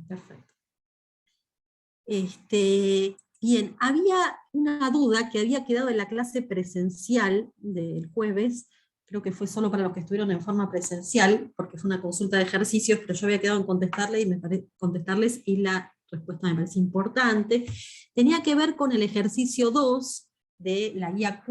Perfecto. Bien, había una duda que había quedado en la clase presencial del jueves, creo que fue solo para los que estuvieron en forma presencial, porque fue una consulta de ejercicios, pero yo había quedado en contestarles y la respuesta me parece importante. Tenía que ver con el ejercicio 2 de la guía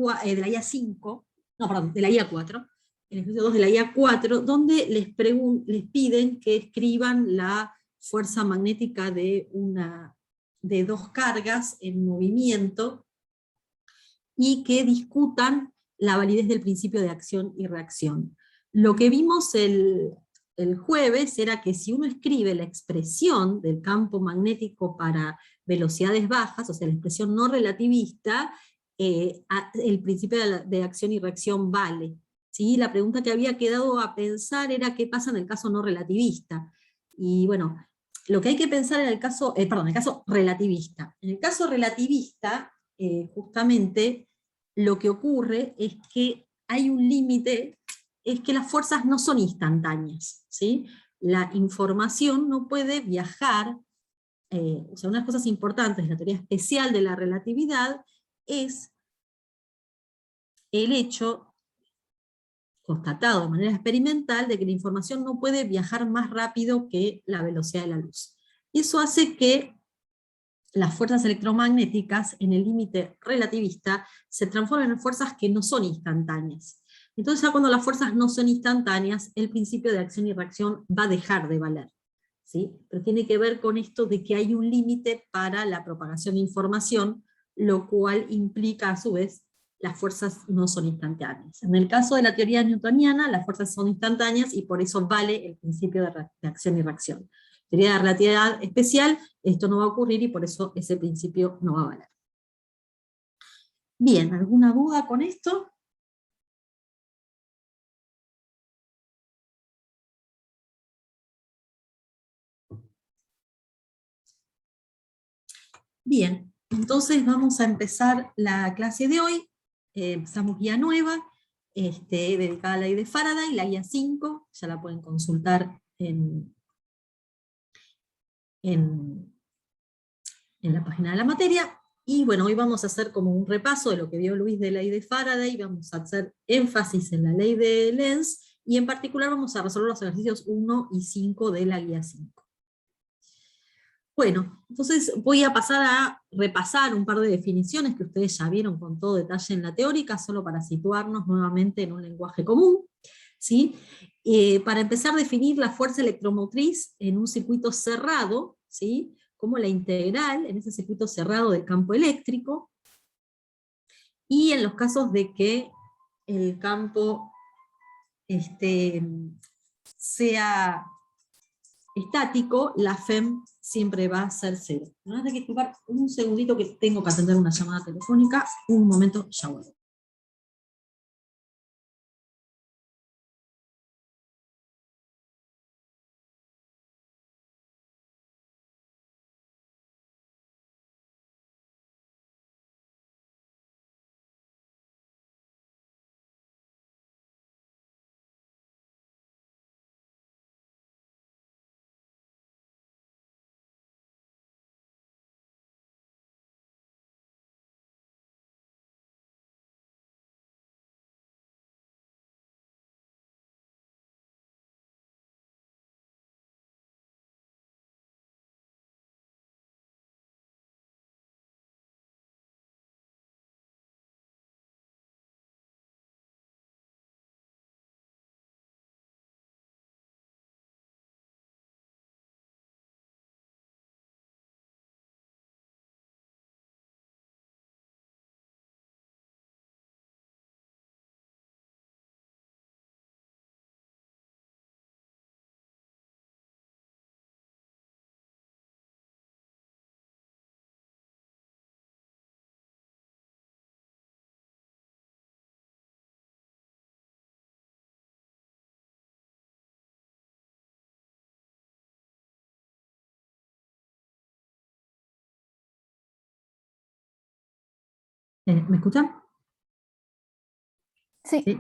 5, no, perdón, de la guía 4, el ejercicio 2 de la guía 4, donde les piden que escriban la fuerza magnética de dos cargas en movimiento y que discutan la validez del principio de acción y reacción. Lo que vimos el jueves era que si uno escribe la expresión del campo magnético para velocidades bajas, o sea, la expresión no relativista, el principio de acción y reacción vale. ¿Sí? La pregunta que había quedado a pensar era qué pasa en el caso no relativista. Y bueno, lo que hay que pensar en el caso, el caso relativista. En el caso relativista, justamente, lo que ocurre es que hay un límite, es que las fuerzas no son instantáneas, ¿sí? La información no puede viajar, o sea, unas cosas importantes de la teoría especial de la relatividad es el hecho constatado de manera experimental de que la información no puede viajar más rápido que la velocidad de la luz. Y eso hace que las fuerzas electromagnéticas en el límite relativista se transforman en fuerzas que no son instantáneas. Entonces ya cuando las fuerzas no son instantáneas, el principio de acción y reacción va a dejar de valer. ¿Sí? Pero tiene que ver con esto de que hay un límite para la propagación de información, lo cual implica a su vez las fuerzas no son instantáneas. En el caso de la teoría newtoniana, las fuerzas son instantáneas y por eso vale el principio de acción y reacción. Teoría de relatividad especial, esto no va a ocurrir y por eso ese principio no va a valer. Bien, ¿alguna duda con esto? Bien, entonces vamos a empezar la clase de hoy. Empezamos guía nueva, dedicada a la ley de Faraday, la guía 5, ya la pueden consultar en la página de la materia. Y bueno, hoy vamos a hacer como un repaso de lo que vio Luis de la ley de Faraday, vamos a hacer énfasis en la ley de Lenz, y en particular vamos a resolver los ejercicios 1 y 5 de la guía 5. Bueno, entonces voy a pasar a repasar un par de definiciones que ustedes ya vieron con todo detalle en la teórica, solo para situarnos nuevamente en un lenguaje común. ¿Sí? Para empezar a definir la fuerza electromotriz en un circuito cerrado, ¿sí? Como la integral en ese circuito cerrado del campo eléctrico, y en los casos de que el campo sea estático, la FEM siempre va a ser cero. Me van a tener que disculpar un segundito que tengo que atender una llamada telefónica, un momento, ya vuelvo. ¿Me escuchan? Sí. Sí.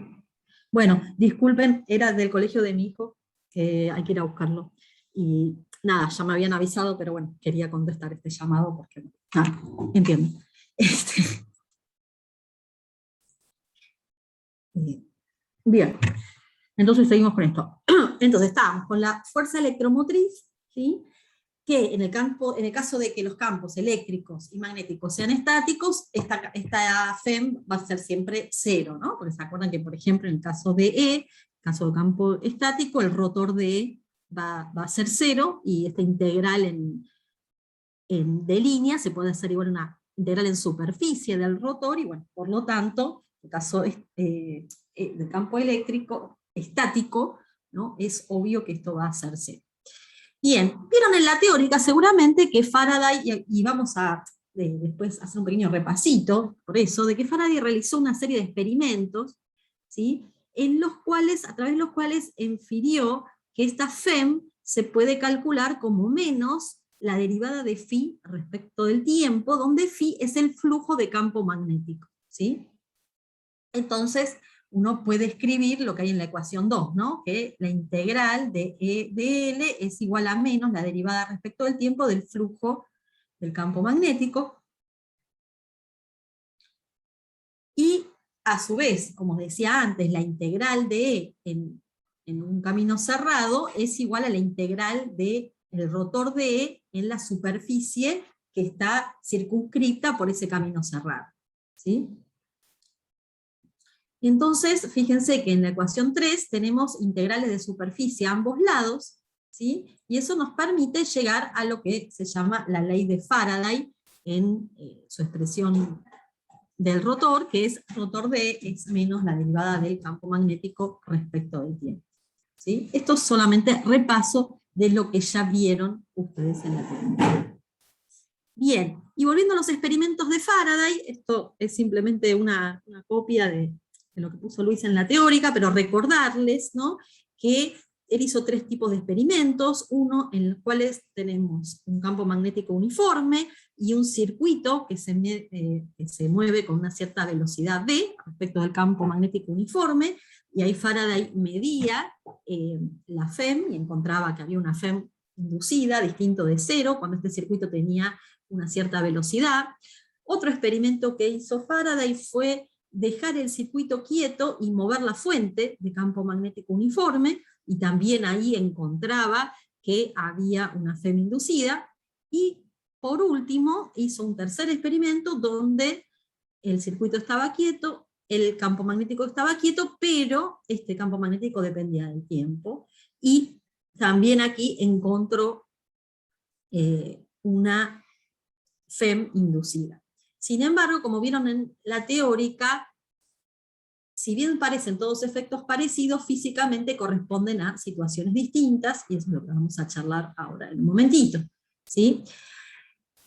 Bueno, disculpen, era del colegio de mi hijo, que hay que ir a buscarlo. Y nada, ya me habían avisado, pero bueno, quería contestar este llamado porque, nada, entiendo. Bien, entonces seguimos con esto. Entonces estábamos con la fuerza electromotriz, ¿sí? Que en el caso de que los campos eléctricos y magnéticos sean estáticos, esta FEM va a ser siempre cero, ¿no? Porque se acuerdan que, por ejemplo, en el caso de caso de campo estático, el rotor de E va a ser cero, y esta integral de línea se puede hacer igual una integral en superficie del rotor, y bueno, por lo tanto, en el caso del campo eléctrico estático, ¿no? Es obvio que esto va a ser cero. Bien, vieron en la teórica seguramente que Faraday, y vamos a después hacer un pequeño repasito, por eso, de que Faraday realizó una serie de experimentos, ¿sí? A través de los cuales infirió que esta FEM se puede calcular como menos la derivada de phi respecto del tiempo, donde phi es el flujo de campo magnético, ¿sí? Entonces, uno puede escribir lo que hay en la ecuación 2, ¿no? Que la integral de E de L es igual a menos la derivada respecto del tiempo del flujo del campo magnético. Y a su vez, como decía antes, la integral de E en un camino cerrado es igual a la integral del rotor de E en la superficie que está circunscripta por ese camino cerrado, ¿sí? Entonces, fíjense que en la ecuación 3 tenemos integrales de superficie a ambos lados, ¿sí? Y eso nos permite llegar a lo que se llama la ley de Faraday, en su expresión del rotor, que es rotor de es menos la derivada del campo magnético respecto del tiempo, ¿sí? Esto es solamente repaso de lo que ya vieron ustedes en la teoría. Bien, y volviendo a los experimentos de Faraday, esto es simplemente una copia de lo que puso Luis en la teórica, pero recordarles, ¿no?, que él hizo 3 tipos de experimentos, uno en los cuales tenemos un campo magnético uniforme y un circuito que se mueve con una cierta velocidad v respecto del campo magnético uniforme, y ahí Faraday medía la FEM y encontraba que había una FEM inducida, distinto de cero, cuando este circuito tenía una cierta velocidad. Otro experimento que hizo Faraday fue dejar el circuito quieto y mover la fuente de campo magnético uniforme, y también ahí encontraba que había una FEM inducida. Y por último hizo un tercer experimento donde el circuito estaba quieto, el campo magnético estaba quieto, pero este campo magnético dependía del tiempo, y también aquí encontró una FEM inducida. Sin embargo, como vieron en la teórica, si bien parecen todos efectos parecidos, físicamente corresponden a situaciones distintas, y eso es lo que vamos a charlar ahora en un momentito, ¿sí?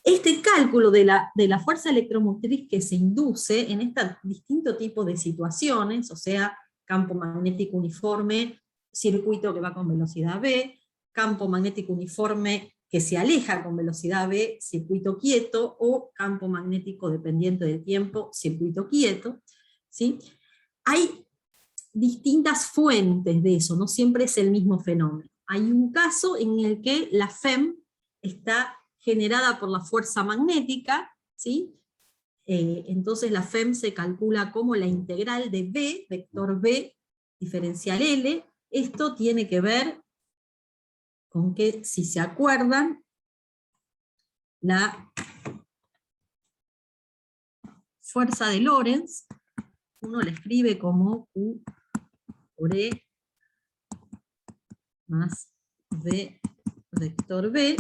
Este cálculo de la fuerza electromotriz que se induce en este distinto tipo de situaciones, o sea, campo magnético uniforme, circuito que va con velocidad v, campo magnético uniforme que se aleja con velocidad v, circuito quieto, o campo magnético dependiente del tiempo, circuito quieto, ¿sí? Hay distintas fuentes de eso, no siempre es el mismo fenómeno. Hay un caso en el que la FEM está generada por la fuerza magnética, ¿sí? Entonces la FEM se calcula como la integral de V, vector V, diferencial L. Esto tiene que ver con que, si se acuerdan, la fuerza de Lorentz, uno la escribe como Q por E más V vector V,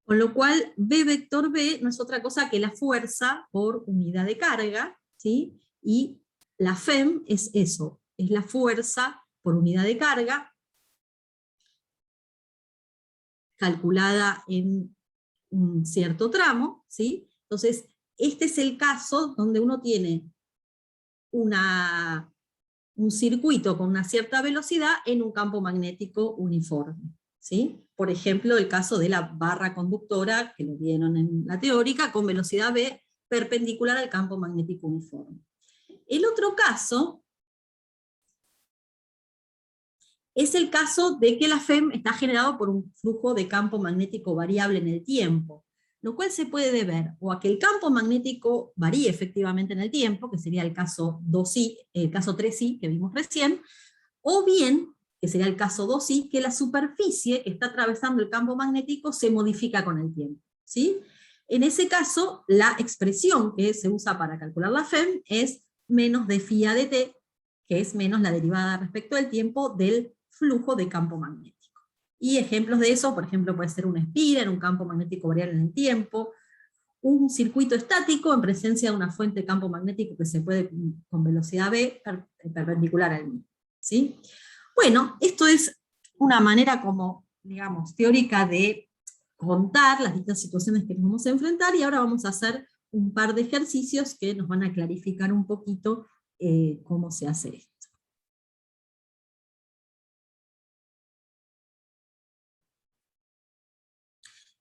con lo cual V vector V no es otra cosa que la fuerza por unidad de carga, ¿sí? Y la FEM es eso, es la fuerza por unidad de carga, calculada en un cierto tramo, ¿sí? Entonces, este es el caso donde uno tiene un circuito con una cierta velocidad en un campo magnético uniforme, ¿sí? Por ejemplo, el caso de la barra conductora, que lo vieron en la teórica, con velocidad v perpendicular al campo magnético uniforme. El otro caso es el caso de que la FEM está generado por un flujo de campo magnético variable en el tiempo, lo cual se puede deber o a que el campo magnético varíe efectivamente en el tiempo, que sería el caso 2i, el caso 3i que vimos recién, o bien, que sería el caso 2i, que la superficie que está atravesando el campo magnético se modifica con el tiempo, ¿sí? En ese caso, la expresión que se usa para calcular la FEM es menos d phi a dt, que es menos la derivada respecto del tiempo del flujo de campo magnético. Y ejemplos de eso, por ejemplo, puede ser una espira en un campo magnético variable en el tiempo, un circuito estático en presencia de una fuente de campo magnético que se puede con velocidad v perpendicular al mismo, ¿sí? Bueno, esto es una manera como, digamos, teórica de contar las distintas situaciones que nos vamos a enfrentar, y ahora vamos a hacer un par de ejercicios que nos van a clarificar un poquito cómo se hace esto.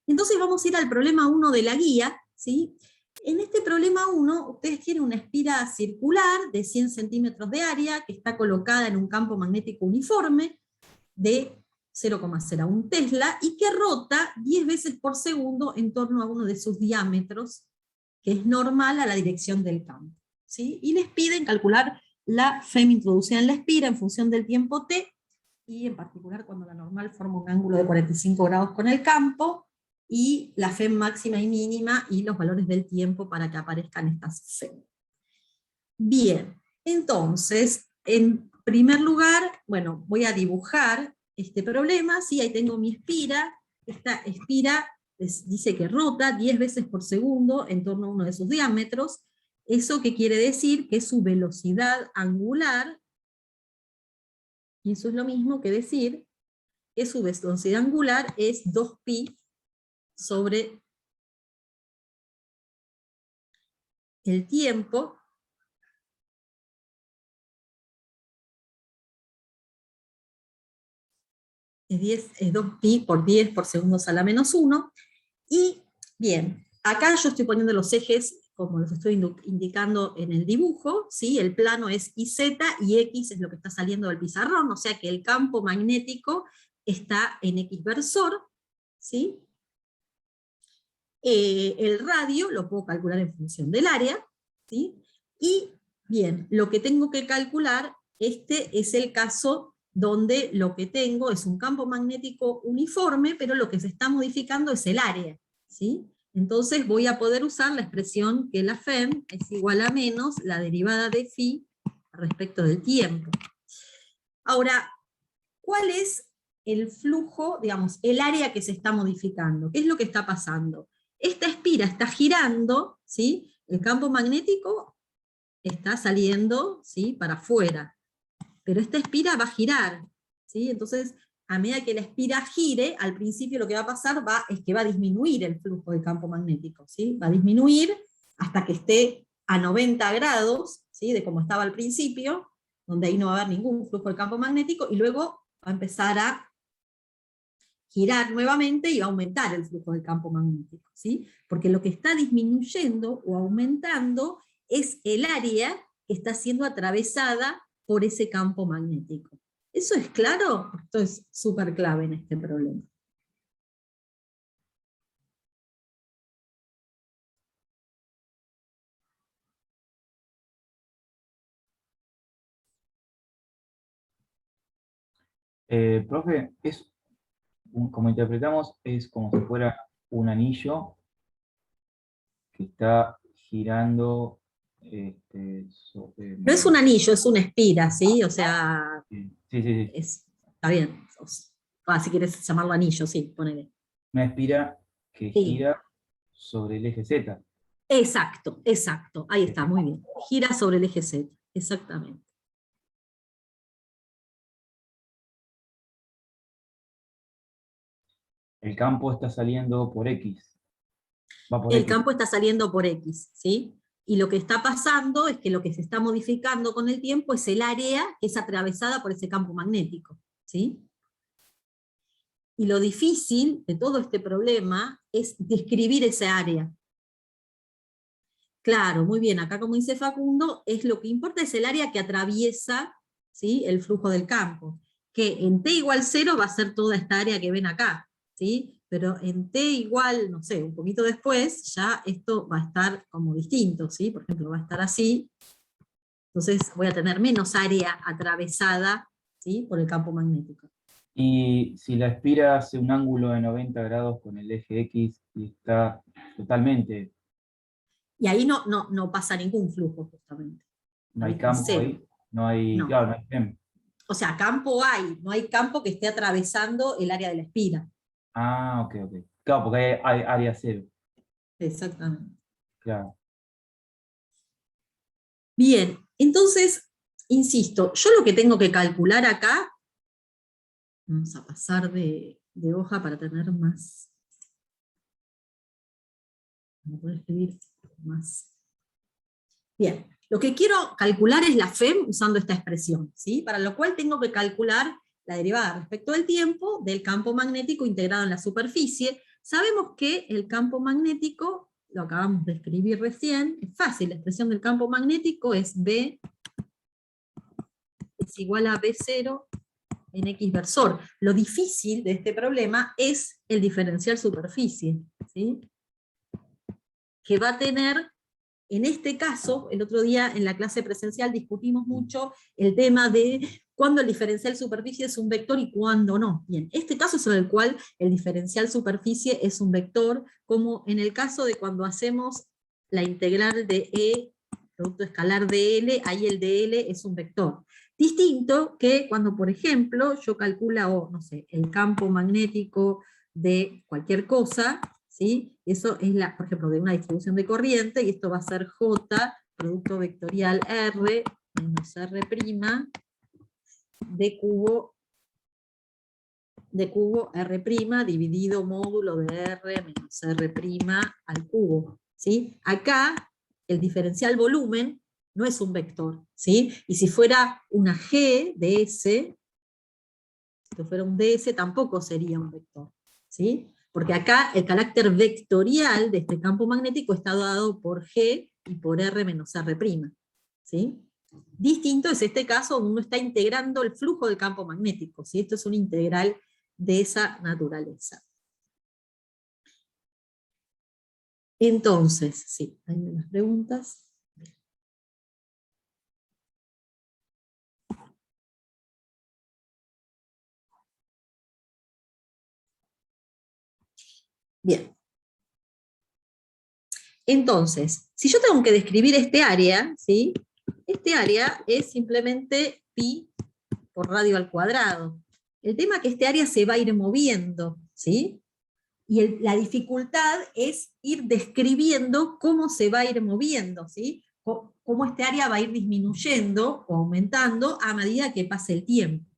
Entonces vamos a ir al problema 1 de la guía, ¿sí? En este problema 1, ustedes tienen una espira circular de 100 centímetros de área, que está colocada en un campo magnético uniforme de 0,01 Tesla, y que rota 10 veces por segundo en torno a uno de sus diámetros, que es normal a la dirección del campo, ¿sí? Y les piden calcular la FEM introducida en la espira en función del tiempo t, y en particular cuando la normal forma un ángulo de 45 grados con el campo, y la FEM máxima y mínima, y los valores del tiempo para que aparezcan estas FEM. Bien, entonces, en primer lugar, bueno, voy a dibujar este problema, ¿sí? Ahí tengo mi espira, esta espira dice que rota 10 veces por segundo en torno a uno de sus diámetros. ¿Eso qué quiere decir? Que su velocidad angular, y eso es lo mismo que decir que su velocidad angular es 2pi sobre el tiempo, es 2pi por 10 por segundos a la menos 1, y bien, acá yo estoy poniendo los ejes como los estoy indicando en el dibujo, ¿sí? El plano es IZ y X es lo que está saliendo del pizarrón, o sea que el campo magnético está en X versor, ¿sí? El radio lo puedo calcular en función del área, ¿sí? Y bien, lo que tengo que calcular, este es el caso donde lo que tengo es un campo magnético uniforme, pero lo que se está modificando es el área, ¿sí? Entonces voy a poder usar la expresión que la FEM es igual a menos la derivada de phi respecto del tiempo. Ahora, ¿cuál es el flujo, digamos, el área que se está modificando? ¿Qué es lo que está pasando? Esta espira está girando, ¿sí? El campo magnético está saliendo, ¿sí?, para afuera, pero esta espira va a girar, ¿sí? Entonces, a medida que la espira gire, al principio lo que va a pasar es que va a disminuir el flujo de campo magnético, ¿sí? Va a disminuir hasta que esté a 90 grados, ¿sí?, de como estaba al principio, donde ahí no va a haber ningún flujo de campo magnético, y luego va a empezar a girar nuevamente y va a aumentar el flujo del campo magnético, ¿sí? Porque lo que está disminuyendo o aumentando es el área que está siendo atravesada por ese campo magnético. ¿Eso es claro? Esto es súper clave en este problema. Profe, como interpretamos, es como si fuera un anillo que está girando No es un anillo, es una espira, ¿sí? O sea, sí, sí, sí. está bien. Si quieres llamarlo anillo, sí, ponele. Una espira que Sí. gira sobre el eje Z. Exacto, exacto. Ahí está, muy bien. Gira sobre el eje Z, exactamente. El campo está saliendo por X. Va por El X. campo está saliendo por X, ¿sí? Y lo que está pasando es que lo que se está modificando con el tiempo es el área que es atravesada por ese campo magnético, ¿sí? Y lo difícil de todo este problema es describir esa área. Claro, muy bien, acá como dice Facundo, lo que importa es el área que atraviesa, ¿sí?, el flujo del campo. que en t igual 0 va a ser toda esta área que ven acá, ¿sí? Pero en t igual, no sé, un poquito después, ya esto va a estar como distinto, ¿sí? Por ejemplo, va a estar así, entonces voy a tener menos área atravesada, ¿sí? Por el campo magnético. Y si la espira hace un ángulo de 90 grados con el eje X y está totalmente, Y ahí no pasa ningún flujo, justamente. no hay Ahí es campo cero. ahí, no hay, No. claro, no hay FEM. O sea, campo hay, no hay campo que esté atravesando el área de la espira. Ah, ok, ok. Claro, porque hay área cero, Exactamente. claro. Bien, entonces, insisto, yo lo que tengo que calcular acá, vamos a pasar de hoja para tener más, para poder escribir más. Bien, lo que quiero calcular es la FEM usando esta expresión, ¿sí? Para lo cual tengo que calcular la derivada respecto del tiempo del campo magnético integrado en la superficie. Sabemos que el campo magnético, lo acabamos de escribir recién, es fácil, la expresión del campo magnético es B es igual a B0 en X versor. Lo difícil de este problema es el diferencial superficie, ¿sí? Que va a tener, en este caso, el otro día en la clase presencial discutimos mucho el tema de cuándo el diferencial superficie es un vector y cuándo no. Bien, este caso es en el cual el diferencial superficie es un vector, como en el caso de cuando hacemos la integral de E, producto escalar de L, ahí el de L es un vector. Distinto que cuando, por ejemplo, yo calculo, no sé, el campo magnético de cualquier cosa, ¿sí? Eso es, por ejemplo, de una distribución de corriente, y esto va a ser J, producto vectorial R, menos R', de cubo R', dividido módulo de R menos R' al cubo, ¿sí? Acá, el diferencial volumen no es un vector, ¿sí? Y si fuera una G de S, si fuera un ds, tampoco sería un vector, ¿sí? Porque acá el carácter vectorial de este campo magnético está dado por G y por R menos R', ¿sí? Distinto es este caso donde uno está integrando el flujo del campo magnético, ¿sí? Esto es una integral de esa naturaleza. Entonces, sí, hay unas preguntas. Bien. Entonces, si yo tengo que describir este área, ¿sí? Este área es simplemente pi por radio al cuadrado. El tema es que este área se va a ir moviendo, ¿sí? Y la dificultad es ir describiendo cómo se va a ir moviendo, ¿sí? Cómo este área va a ir disminuyendo o aumentando a medida que pase el tiempo,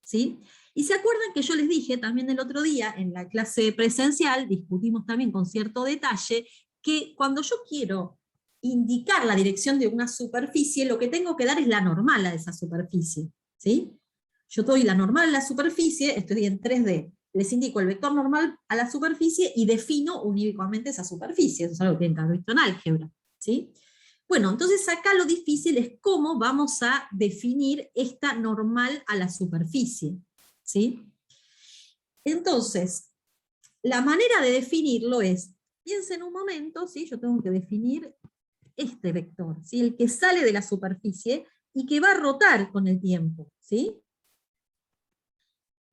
¿sí? Y se acuerdan que yo les dije también el otro día, en la clase presencial, discutimos también con cierto detalle, que cuando yo quiero indicar la dirección de una superficie, lo que tengo que dar es la normal a esa superficie, ¿sí? Yo doy la normal a la superficie, estoy en 3D, les indico el vector normal a la superficie y defino uníquamente esa superficie. Eso es algo que tienen que haber visto en álgebra, ¿sí? Bueno, entonces acá lo difícil es cómo vamos a definir esta normal a la superficie, ¿sí? Entonces, la manera de definirlo es, piensen un momento, ¿sí? Yo tengo que definir este vector, ¿sí? El que sale de la superficie y que va a rotar con el tiempo, ¿sí?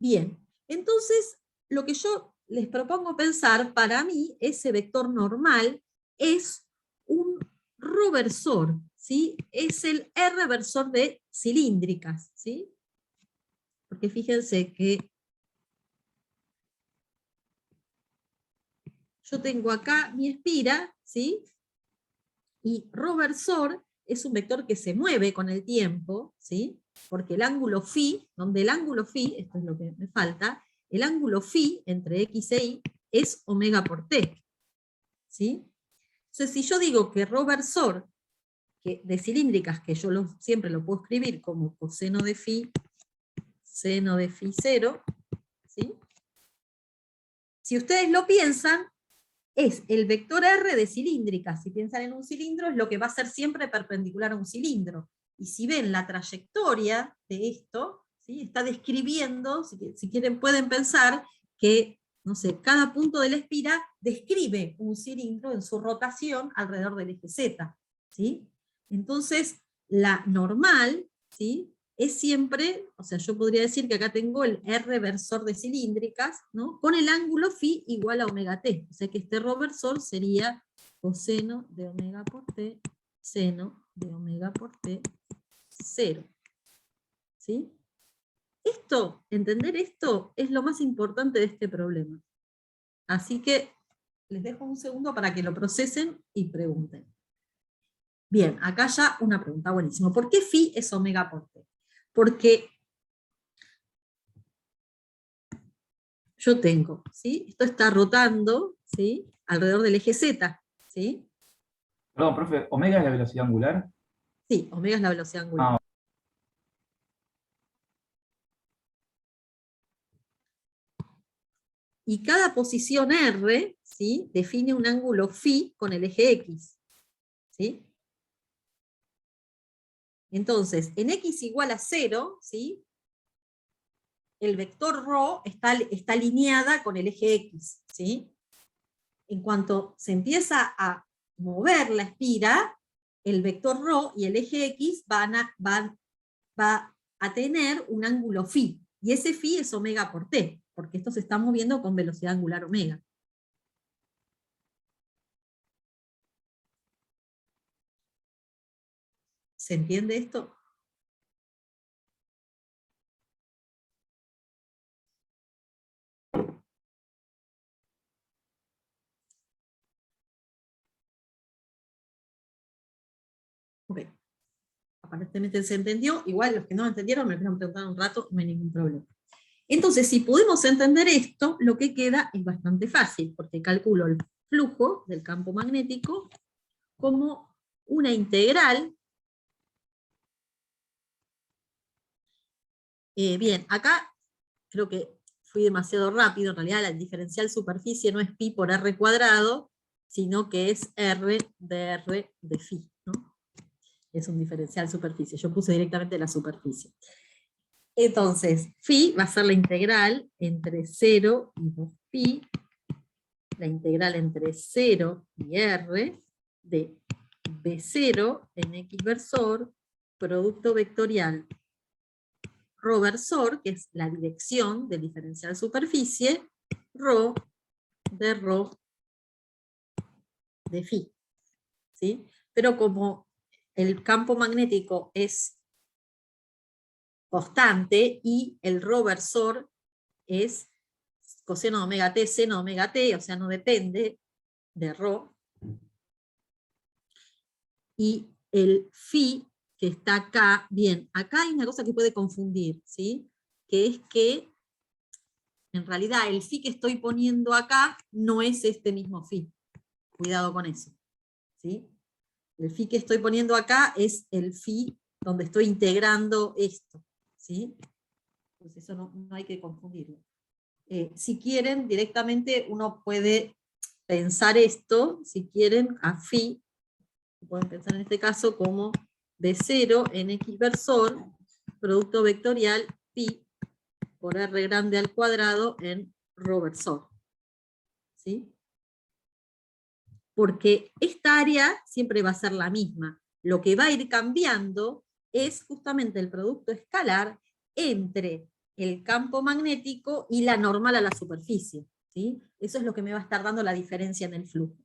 Bien, entonces lo que yo les propongo pensar, para mí, ese vector normal es un ρ-versor, ¿sí? Es el R-versor de cilíndricas, ¿sí? Porque fíjense que yo tengo acá mi espira, ¿sí? Y ρ-versor es un vector que se mueve con el tiempo, ¿sí? Porque el ángulo φ, donde el ángulo φ, esto es lo que me falta, el ángulo φ entre x e y es omega por t, ¿sí? Entonces, si yo digo que ρ-versor de cilíndricas, que yo siempre lo puedo escribir como coseno de φ, seno de φ 0, ¿sí? Si ustedes lo piensan, es el vector R de cilíndricas. Si piensan en un cilindro, es lo que va a ser siempre perpendicular a un cilindro. Y si ven la trayectoria de esto, ¿sí? Está describiendo, si quieren pueden pensar que, no sé, cada punto de la espira describe un cilindro en su rotación alrededor del eje Z, ¿sí? Entonces, la normal, ¿sí?, es siempre, o sea, yo podría decir que acá tengo el R versor de cilíndricas, ¿no?, con el ángulo φ igual a omega t, o sea que este ρ versor sería coseno de omega por t, seno de omega por t, 0. ¿Sí? Entender esto es lo más importante de este problema. Así que les dejo un segundo para que lo procesen y pregunten. Bien, acá ya una pregunta buenísima. ¿Por qué φ es omega por t? Porque yo tengo, ¿sí?, esto está rotando, ¿sí?, alrededor del eje Z, ¿sí? Perdón, profe, ¿omega es la velocidad angular? Sí, omega es la velocidad angular. Y cada posición R, ¿sí?, define un ángulo φ con el eje X, ¿sí? Entonces, en X igual a 0, ¿sí?, el vector ρ está alineada con el eje X, ¿sí? En cuanto se empieza a mover la espira, el vector ρ y el eje X va a tener un ángulo φ, y ese φ es omega por t, porque esto se está moviendo con velocidad angular omega. ¿Se entiende esto? Ok. Aparentemente se entendió. Igual los que no entendieron me pueden preguntar un rato, no hay ningún problema. Entonces, si podemos entender esto, lo que queda es bastante fácil, porque calculo el flujo del campo magnético como una integral. Bien, acá creo que fui demasiado rápido. En realidad la diferencial superficie no es pi por r cuadrado, sino que es r de phi, ¿no? Es un diferencial superficie. Yo puse directamente la superficie. Entonces, phi va a ser la integral entre 0 y 2pi, la integral entre 0 y r de B0 en X versor, producto vectorial ρ versor, que es la dirección del diferencial superficie, ρ de phi, ¿sí? Pero como el campo magnético es constante y el ρ versor es coseno de omega t, seno de omega t, o sea, no depende de ρ, y el phi que está acá, bien, acá hay una cosa que puede confundir, ¿sí?, que es que en realidad el phi que estoy poniendo acá no es este mismo phi. Cuidado con eso, ¿sí? El phi que estoy poniendo acá es el phi donde estoy integrando esto, ¿sí? Pues eso no hay que confundirlo. Si quieren, directamente uno puede pensar esto, si quieren, a phi, pueden pensar en este caso como B0 en X versor, producto vectorial pi por R grande al cuadrado en ρ versor. ¿Sí? Porque esta área siempre va a ser la misma. Lo que va a ir cambiando es justamente el producto escalar entre el campo magnético y la normal a la superficie, ¿sí? Eso es lo que me va a estar dando la diferencia en el flujo.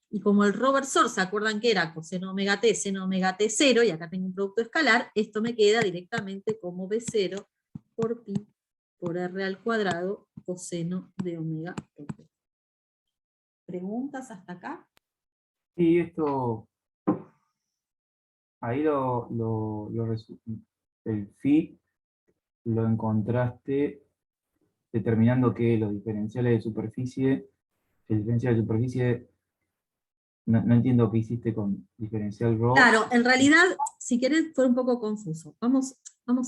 Y como el ρ versor, ¿se acuerdan que era coseno omega t, seno omega t 0, y acá tengo un producto escalar, esto me queda directamente como B0 por pi por R al cuadrado coseno de omega t. ¿Preguntas hasta acá? Sí, esto, ahí el phi lo encontraste determinando que los diferenciales de superficie, el diferencial de superficie, no entiendo qué hiciste con diferencial ρ. Claro, en realidad, si querés, fue un poco confuso. Vamos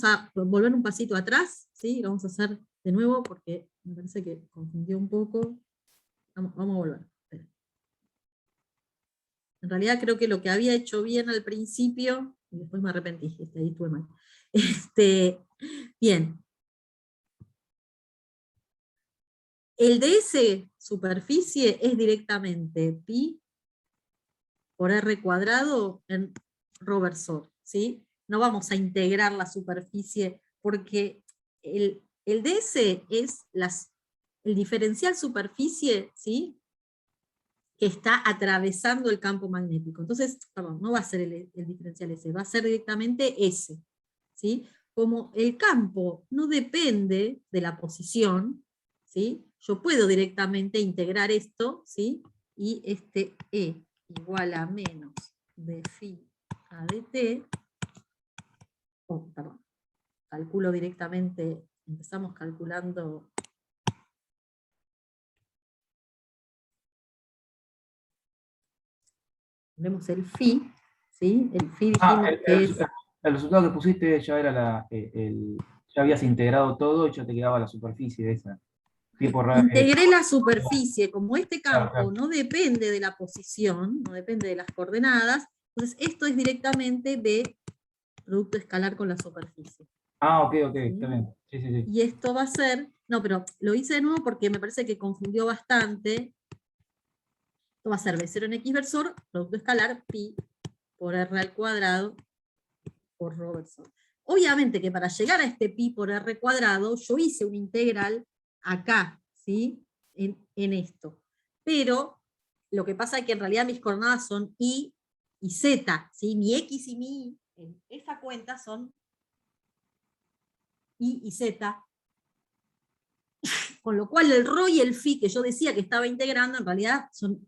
a volver un pasito atrás, ¿sí? Lo vamos a hacer de nuevo porque me parece que confundió un poco. Vamos a volver. Espera. En realidad creo que lo que había hecho bien al principio, y después me arrepentí, ahí estuve mal. Bien. El ds superficie es directamente pi por r cuadrado en rho versor, ¿sí? No vamos a integrar la superficie porque el ds es el diferencial superficie, ¿sí? Que está atravesando el campo magnético. Entonces, perdón, no va a ser el diferencial S, va a ser directamente S, ¿sí? Como el campo no depende de la posición, ¿sí? Yo puedo directamente integrar esto, ¿sí? Y este E igual a menos de phi a dt, perdón, calculo directamente, empezamos calculando vemos el phi, ¿sí? El phi dijimos que es... El resultado que pusiste ya era ya habías integrado todo y ya te quedaba la superficie esa. Integré la superficie, como este campo Claro. no depende de la posición, no depende de las coordenadas, entonces esto es directamente B, producto escalar con la superficie. Ok, ¿Sí? está bien. Sí. Y esto va a ser, no, pero lo hice de nuevo porque me parece que confundió bastante. Esto va a ser B0 en X versor, producto escalar, pi por R al cuadrado por rho versor. Obviamente que para llegar a este pi por R cuadrado, yo hice un integral acá, ¿sí? En esto. Pero lo que pasa es que en realidad mis coordenadas son y z, ¿sí? Mi x y mi y en esta cuenta son y z, con lo cual el rho y el phi que yo decía que estaba integrando en realidad son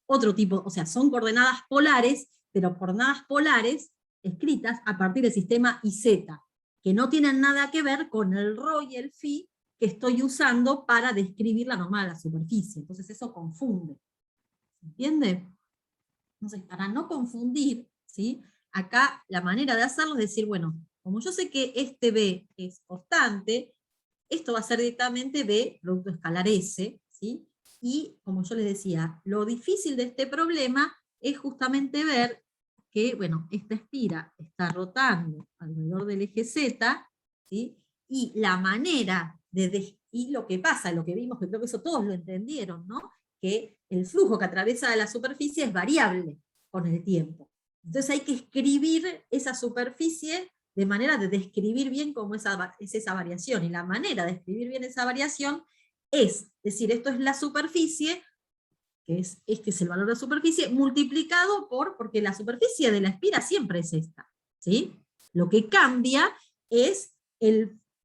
otro tipo, o sea, son coordenadas polares, pero coordenadas polares escritas a partir del sistema IZ, que no tienen nada que ver con el rho y el phi que estoy usando para describir la normal de la superficie. Entonces eso confunde. ¿Se entiende? Entonces, para no confundir, ¿sí? Acá la manera de hacerlo es decir, bueno, como yo sé que este B es constante, esto va a ser directamente B, producto escalar S, ¿sí? Y, como yo les decía, lo difícil de este problema es justamente ver que, bueno, esta espira está rotando alrededor del eje Z, ¿sí? Y la manera y lo que pasa, lo que vimos, que creo que eso todos lo entendieron, ¿no? Que el flujo que atraviesa la superficie es variable con el tiempo. Entonces hay que escribir esa superficie de manera de describir bien cómo es esa variación. Y la manera de escribir bien esa variación es decir, esto es la superficie, que este es el valor de la superficie, multiplicado porque la superficie de la espira siempre es esta. ¿Sí? Lo que cambia es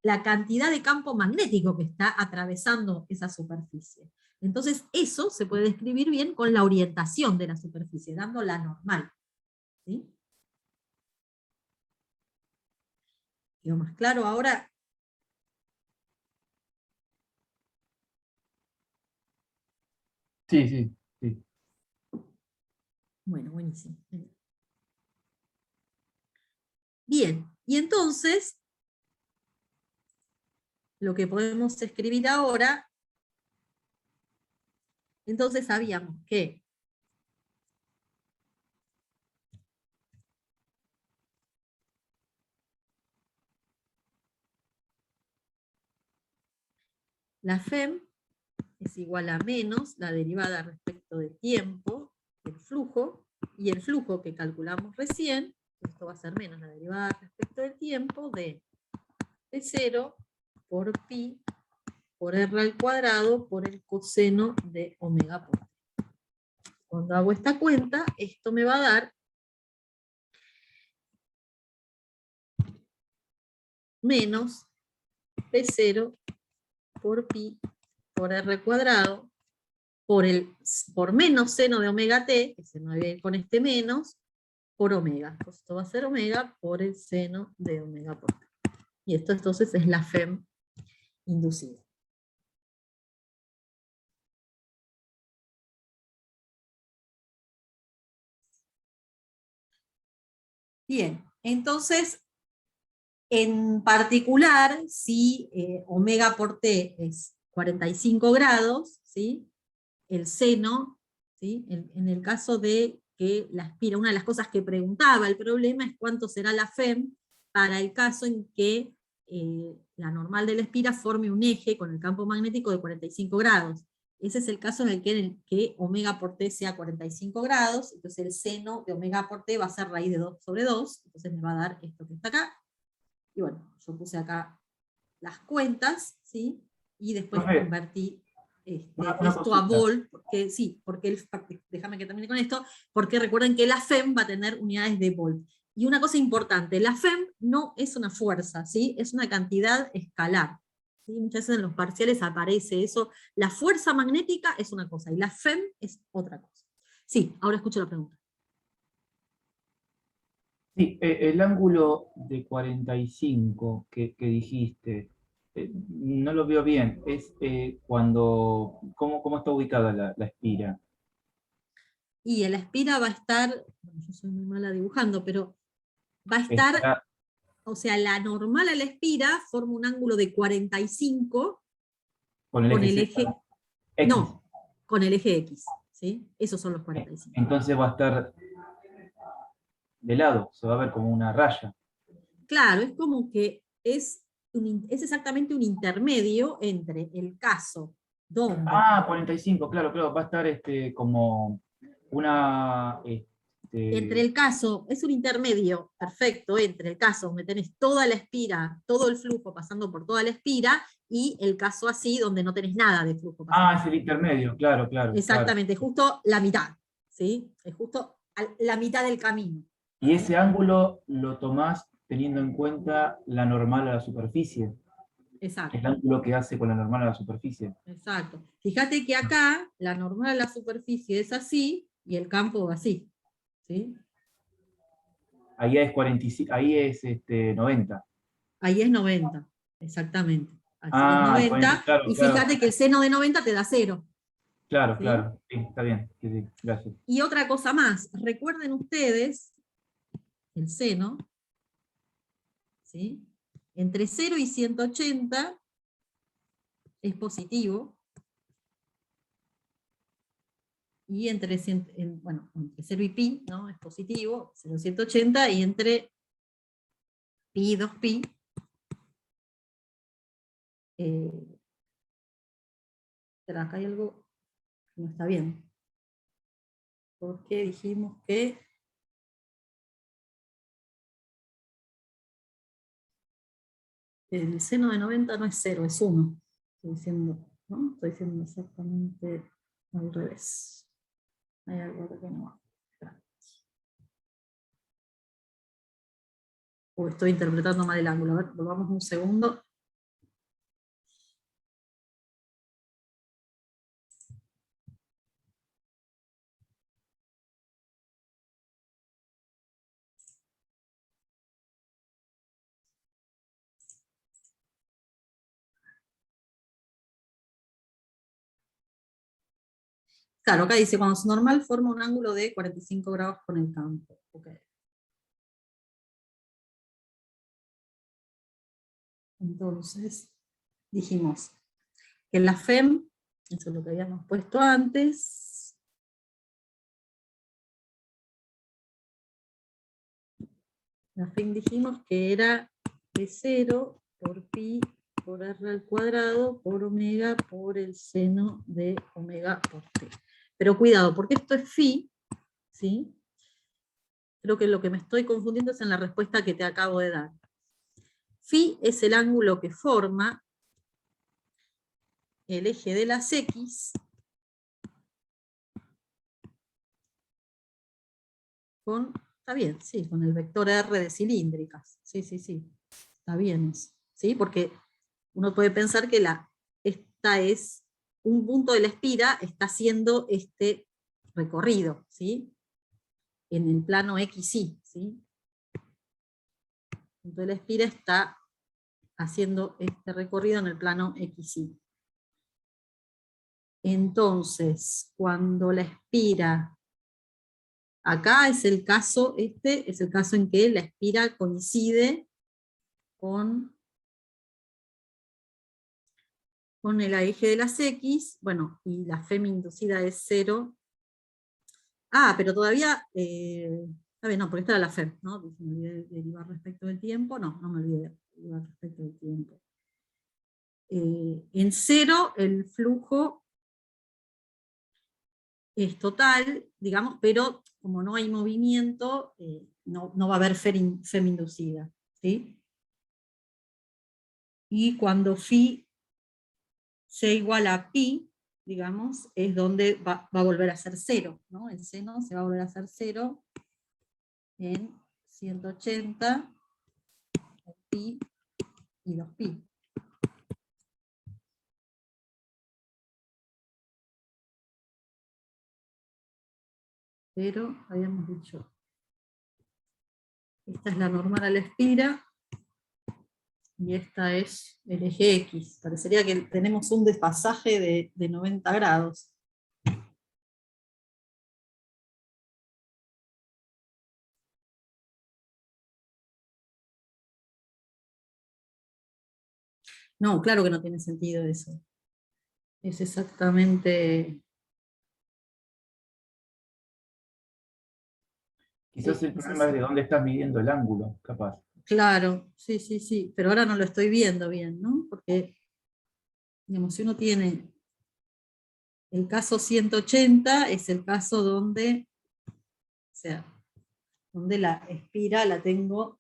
la cantidad de campo magnético que está atravesando esa superficie. Entonces eso se puede describir bien con la orientación de la superficie, dando la normal. ¿Sí? ¿Quedó más claro ahora? Sí. Bueno, buenísimo. Bien, y entonces lo que podemos escribir ahora, entonces sabíamos que la FEM es igual a menos la derivada respecto de tiempo del flujo, y el flujo que calculamos recién, esto va a ser menos la derivada respecto del tiempo de T0 por pi por r al cuadrado por el coseno de omega por t. Cuando hago esta cuenta, esto me va a dar menos P0 por pi por r cuadrado por menos seno de omega t, que se me va a ir con este menos, por omega. Entonces esto va a ser omega por el seno de omega por t. Y esto entonces es la FEM inducida. Bien, entonces, en particular, si omega por t es 45 grados, ¿sí? El seno, ¿sí? En el caso de que la espira, una de las cosas que preguntaba el problema es cuánto será la FEM, para el caso en que la normal de la espira forme un eje con el campo magnético de 45 grados. Ese es el caso en el que omega por t sea 45 grados, entonces el seno de omega por t va a ser raíz de 2 sobre 2, entonces me va a dar esto que está acá. Y bueno, yo puse acá las cuentas, ¿sí? Y después Profe, convertí una esto a consulta. volt, porque sí, déjame que termine con esto, porque recuerden que la FEM va a tener unidades de volt. Y una cosa importante, la FEM no es una fuerza, ¿sí? Es una cantidad escalar. ¿Sí? Muchas veces en los parciales aparece eso. La fuerza magnética es una cosa y la FEM es otra cosa. Sí, ahora escucho la pregunta. Sí, el ángulo de 45 que dijiste, no lo veo bien. Es ¿cómo está ubicada la espira? Y la espira va a estar, bueno, yo soy muy mala dibujando, pero va a estar, Está o sea, la normal a la espira forma un ángulo de 45 con el con eje el Z, eje, X. no, con el eje X, ¿sí? Esos son los 45. Entonces va a estar de lado, se va a ver como una raya. Claro, es como que es exactamente un intermedio entre el caso donde Ah, 45, claro, claro, va a estar como una, entre el caso, es un intermedio perfecto entre el caso donde tenés toda la espira, todo el flujo pasando por toda la espira, y el caso así donde no tenés nada de flujo pasando es por el la espira. intermedio, claro, claro, claro. Exactamente, justo la mitad, ¿sí? Es justo la mitad del camino. Y ¿Sí? ese ángulo lo tomás teniendo en cuenta la normal a la superficie, el Exacto, ángulo que hace con la normal a la superficie. exacto. Fíjate que acá la normal a la superficie es así y el campo va así, ¿sí? Ahí es 45, ahí es 90. Ahí es 90, exactamente. Así es Ah, 90, claro, y claro, fíjate que el seno de 90 te da 0, claro, ¿sí? claro. Sí, está bien, sí, sí, gracias. Y otra cosa más, recuerden ustedes, el seno, ¿sí? Entre 0 y 180 es positivo, y entre 0 y pi, ¿no? Es positivo, 0 y 180, y entre pi y 2pi, pero acá hay algo que no está bien, porque dijimos que el seno de 90 no es 0, es 1. Estoy diciendo, ¿no? Estoy diciendo exactamente al revés. Hay algo que no va. O estoy interpretando mal el ángulo. A ver, volvamos un segundo. Claro, acá dice, cuando su normal forma un ángulo de 45 grados con el campo. Okay. Entonces, dijimos que la FEM, eso es lo que habíamos puesto antes, la FEM dijimos que era P0 por pi por r al cuadrado por omega por el seno de omega por t. Pero cuidado, porque esto es phi, ¿sí? Creo que lo que me estoy confundiendo es en la respuesta que te acabo de dar. Phi es el ángulo que forma el eje de las X con, está bien, sí, con el vector R de cilíndricas. Sí, sí, sí, está bien eso. ¿Sí? Porque uno puede pensar que esta es un punto de la espira, está haciendo este recorrido, ¿sí? En el plano XY, ¿sí? El punto de la espira está haciendo este recorrido en el plano XY. Entonces, cuando la espira, acá es el caso, este es el caso en que la espira coincide con el eje de las X, bueno, y la FEM inducida es 0. Ah, pero todavía A ver, no, porque esta era la FEM, ¿no? Me olvidé de derivar respecto del tiempo. No, no me olvidé de derivar respecto del tiempo. En cero el flujo es total, digamos, pero como no hay movimiento, no va a haber FEM inducida, ¿sí? Y cuando phi sea igual a pi, digamos, es donde va a volver a ser cero, ¿no? El seno se va a volver a ser cero en 180, pi y 2pi. Pero habíamos dicho, esta es la normal a la espira, y esta es el eje X. Parecería que tenemos un desfasaje de 90 grados. No, claro que no tiene sentido eso. Es exactamente... Quizás Sí, el es problema es así. de dónde estás midiendo el ángulo, capaz. Claro, sí, sí, sí. Pero ahora no lo estoy viendo bien, ¿no? Porque, digamos, si uno tiene el caso 180, es el caso donde, o sea, donde la espira la tengo.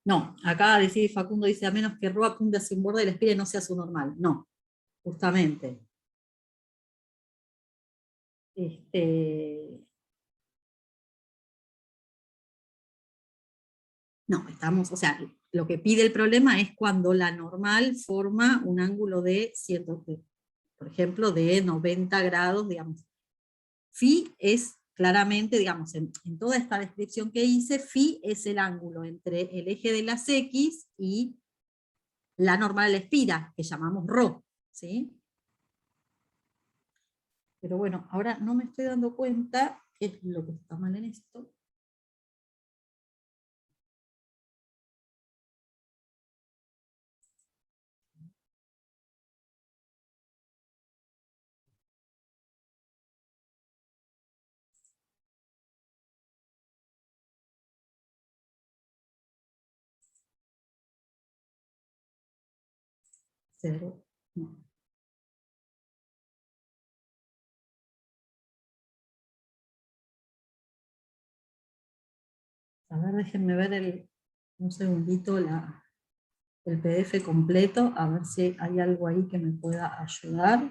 No, acá decir Facundo dice, a menos que Rho apunte hacia un borde de la espira y no sea su normal. No, justamente. No, estamos, o sea, lo que pide el problema es cuando la normal forma un ángulo de por ejemplo, de 90 grados, digamos. Phi es claramente, digamos, en toda esta descripción que hice, phi es el ángulo entre el eje de las X y la normal a la espira, que llamamos Rho, ¿sí? Pero bueno, ahora no me estoy dando cuenta qué es lo que está mal en esto. Cero. No. A ver, déjenme ver un segundito el PDF completo, a ver si hay algo ahí que me pueda ayudar.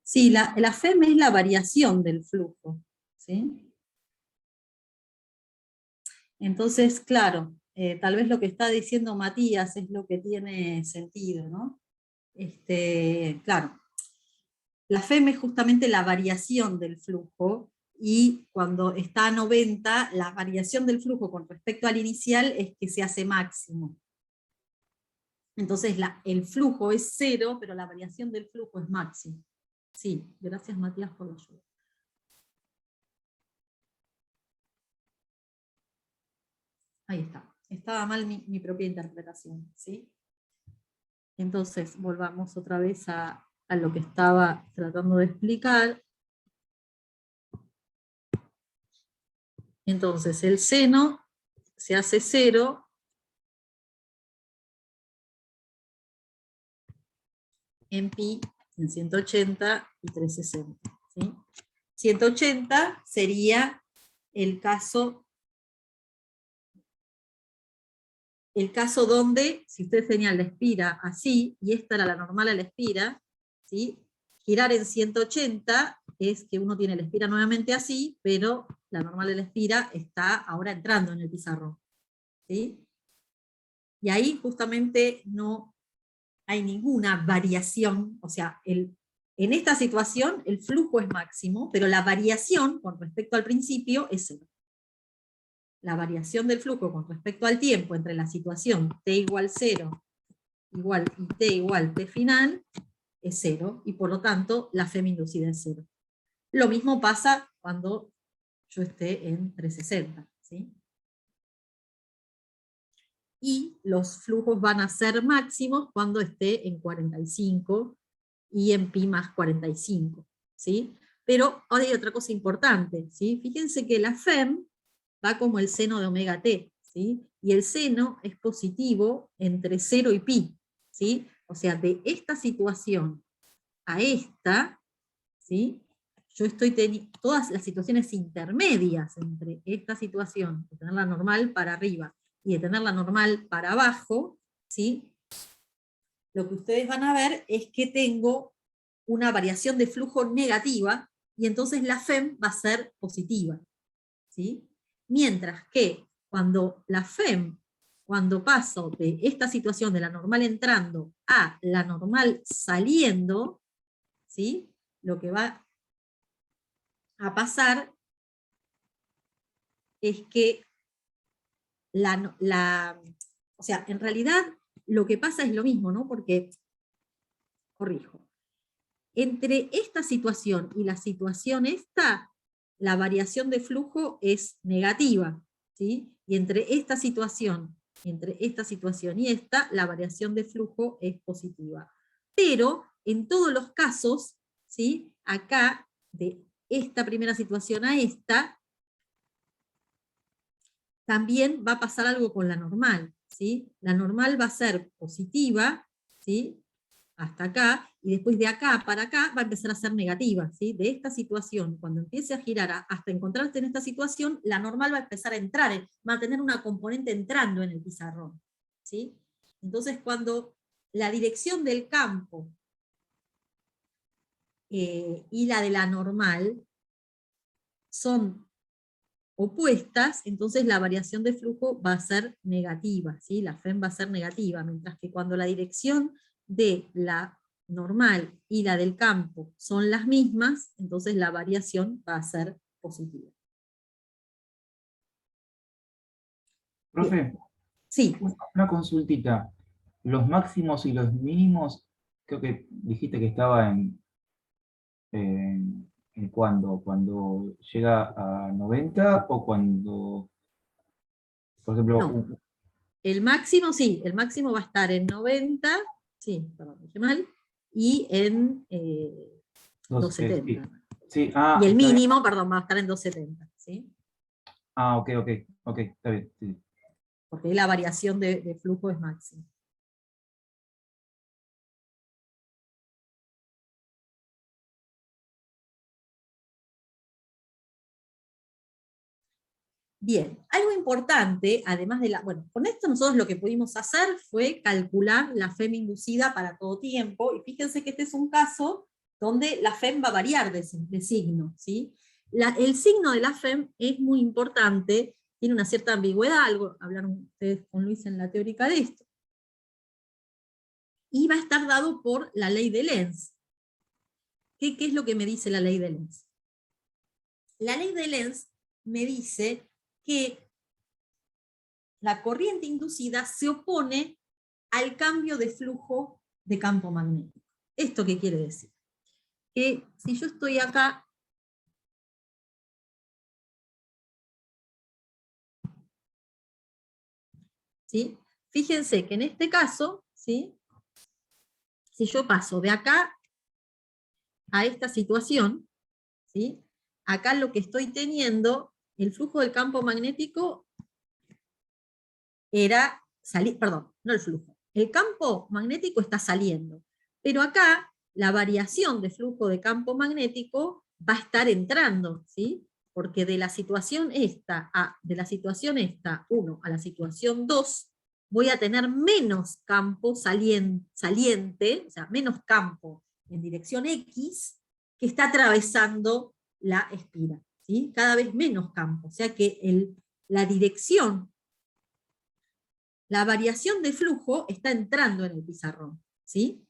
Sí, la FEM es la variación del flujo, ¿sí? Entonces, claro, tal vez lo que está diciendo Matías es lo que tiene sentido, ¿no? Claro, la FEM es justamente la variación del flujo, y cuando está a 90, la variación del flujo con respecto al inicial es que se hace máximo. Entonces el flujo es cero, pero la variación del flujo es máximo. Sí, gracias Matías por la ayuda. Ahí está. Estaba mal mi propia interpretación, ¿sí? Entonces, volvamos otra vez a lo que estaba tratando de explicar. Entonces, el seno se hace cero en pi, en 180 y 360. ¿Sí? 180 sería el caso donde, si ustedes tenían la espira así, y esta era la normal a la espira, ¿sí? Girar en 180 es que uno tiene la espira nuevamente así, pero la normal a la espira está ahora entrando en el pizarrón. ¿Sí? Y ahí justamente no hay ninguna variación, o sea, en esta situación el flujo es máximo, pero la variación con respecto al principio es cero. La variación del flujo con respecto al tiempo entre la situación t igual 0 igual y t igual t final es 0, y por lo tanto la FEM inducida es 0. Lo mismo pasa cuando yo esté en 360. ¿Sí? Y los flujos van a ser máximos cuando esté en 45 y en pi más 45. ¿Sí? Pero ahora hay otra cosa importante. ¿Sí? Fíjense que la FEM va como el seno de omega t, ¿sí? Y el seno es positivo entre 0 y pi, ¿sí? O sea, de esta situación a esta, ¿sí? Yo estoy teniendo todas las situaciones intermedias entre esta situación, de tener la normal para arriba y de tener la normal para abajo, ¿sí? Lo que ustedes van a ver es que tengo una variación de flujo negativa, y entonces la FEM va a ser positiva. ¿Sí? Mientras que cuando la FEM, cuando paso de esta situación de la normal entrando a la normal saliendo, ¿sí? Lo que va a pasar es que o sea, en realidad lo que pasa es lo mismo, ¿no? Porque, corrijo, entre esta situación y la situación esta, la variación de flujo es negativa, ¿sí? Y entre esta situación y esta, la variación de flujo es positiva. Pero en todos los casos, ¿sí? Acá, de esta primera situación a esta, también va a pasar algo con la normal, ¿sí? La normal va a ser positiva, ¿sí? Hasta acá, y después de acá para acá va a empezar a ser negativa, ¿sí? De esta situación, cuando empiece a girar hasta encontrarte en esta situación, la normal va a empezar a entrar, va a tener una componente entrando en el pizarrón, ¿sí? Entonces cuando la dirección del campo y la de la normal son opuestas, entonces la variación de flujo va a ser negativa, ¿sí? La FEM va a ser negativa, mientras que cuando la dirección de la normal y la del campo son las mismas, entonces la variación va a ser positiva. Profe, Bien. Sí. una consultita. Los máximos y los mínimos, creo que dijiste que estaba en cuando llega a 90 o cuando, por ejemplo, No. El máximo, sí, el máximo va a estar en 90, sí, perdón, dije mal, y en 270. sí, Y el está bien. mínimo, perdón, va a estar en 270, ¿sí? Ok, está bien. Sí. Porque la variación de flujo es máxima. Bien, algo importante, además de bueno, con esto nosotros lo que pudimos hacer fue calcular la FEM inducida para todo tiempo, y fíjense que este es un caso donde la FEM va a variar de signo, ¿sí? El signo de la FEM es muy importante, tiene una cierta ambigüedad, algo hablaron ustedes con Luis en la teórica de esto, y va a estar dado por la ley de Lenz. ¿Qué es lo que me dice la ley de Lenz? La ley de Lenz me dice que la corriente inducida se opone al cambio de flujo de campo magnético. ¿Esto qué quiere decir? Que si yo estoy acá, ¿sí? Fíjense que en este caso, ¿sí? Si yo paso de acá a esta situación, ¿sí? Acá lo que estoy teniendo, el flujo del campo magnético era salir, perdón, no el flujo. El campo magnético está saliendo, Pero acá la variación de flujo de campo magnético va a estar entrando, ¿sí? Porque de la situación esta, de la situación esta 1 a la situación 2, voy a tener menos campo saliente, o sea, menos campo en dirección X, que está atravesando la espira, ¿sí? Cada vez menos campo, o sea que la dirección, la variación de flujo está entrando en el pizarrón, ¿sí?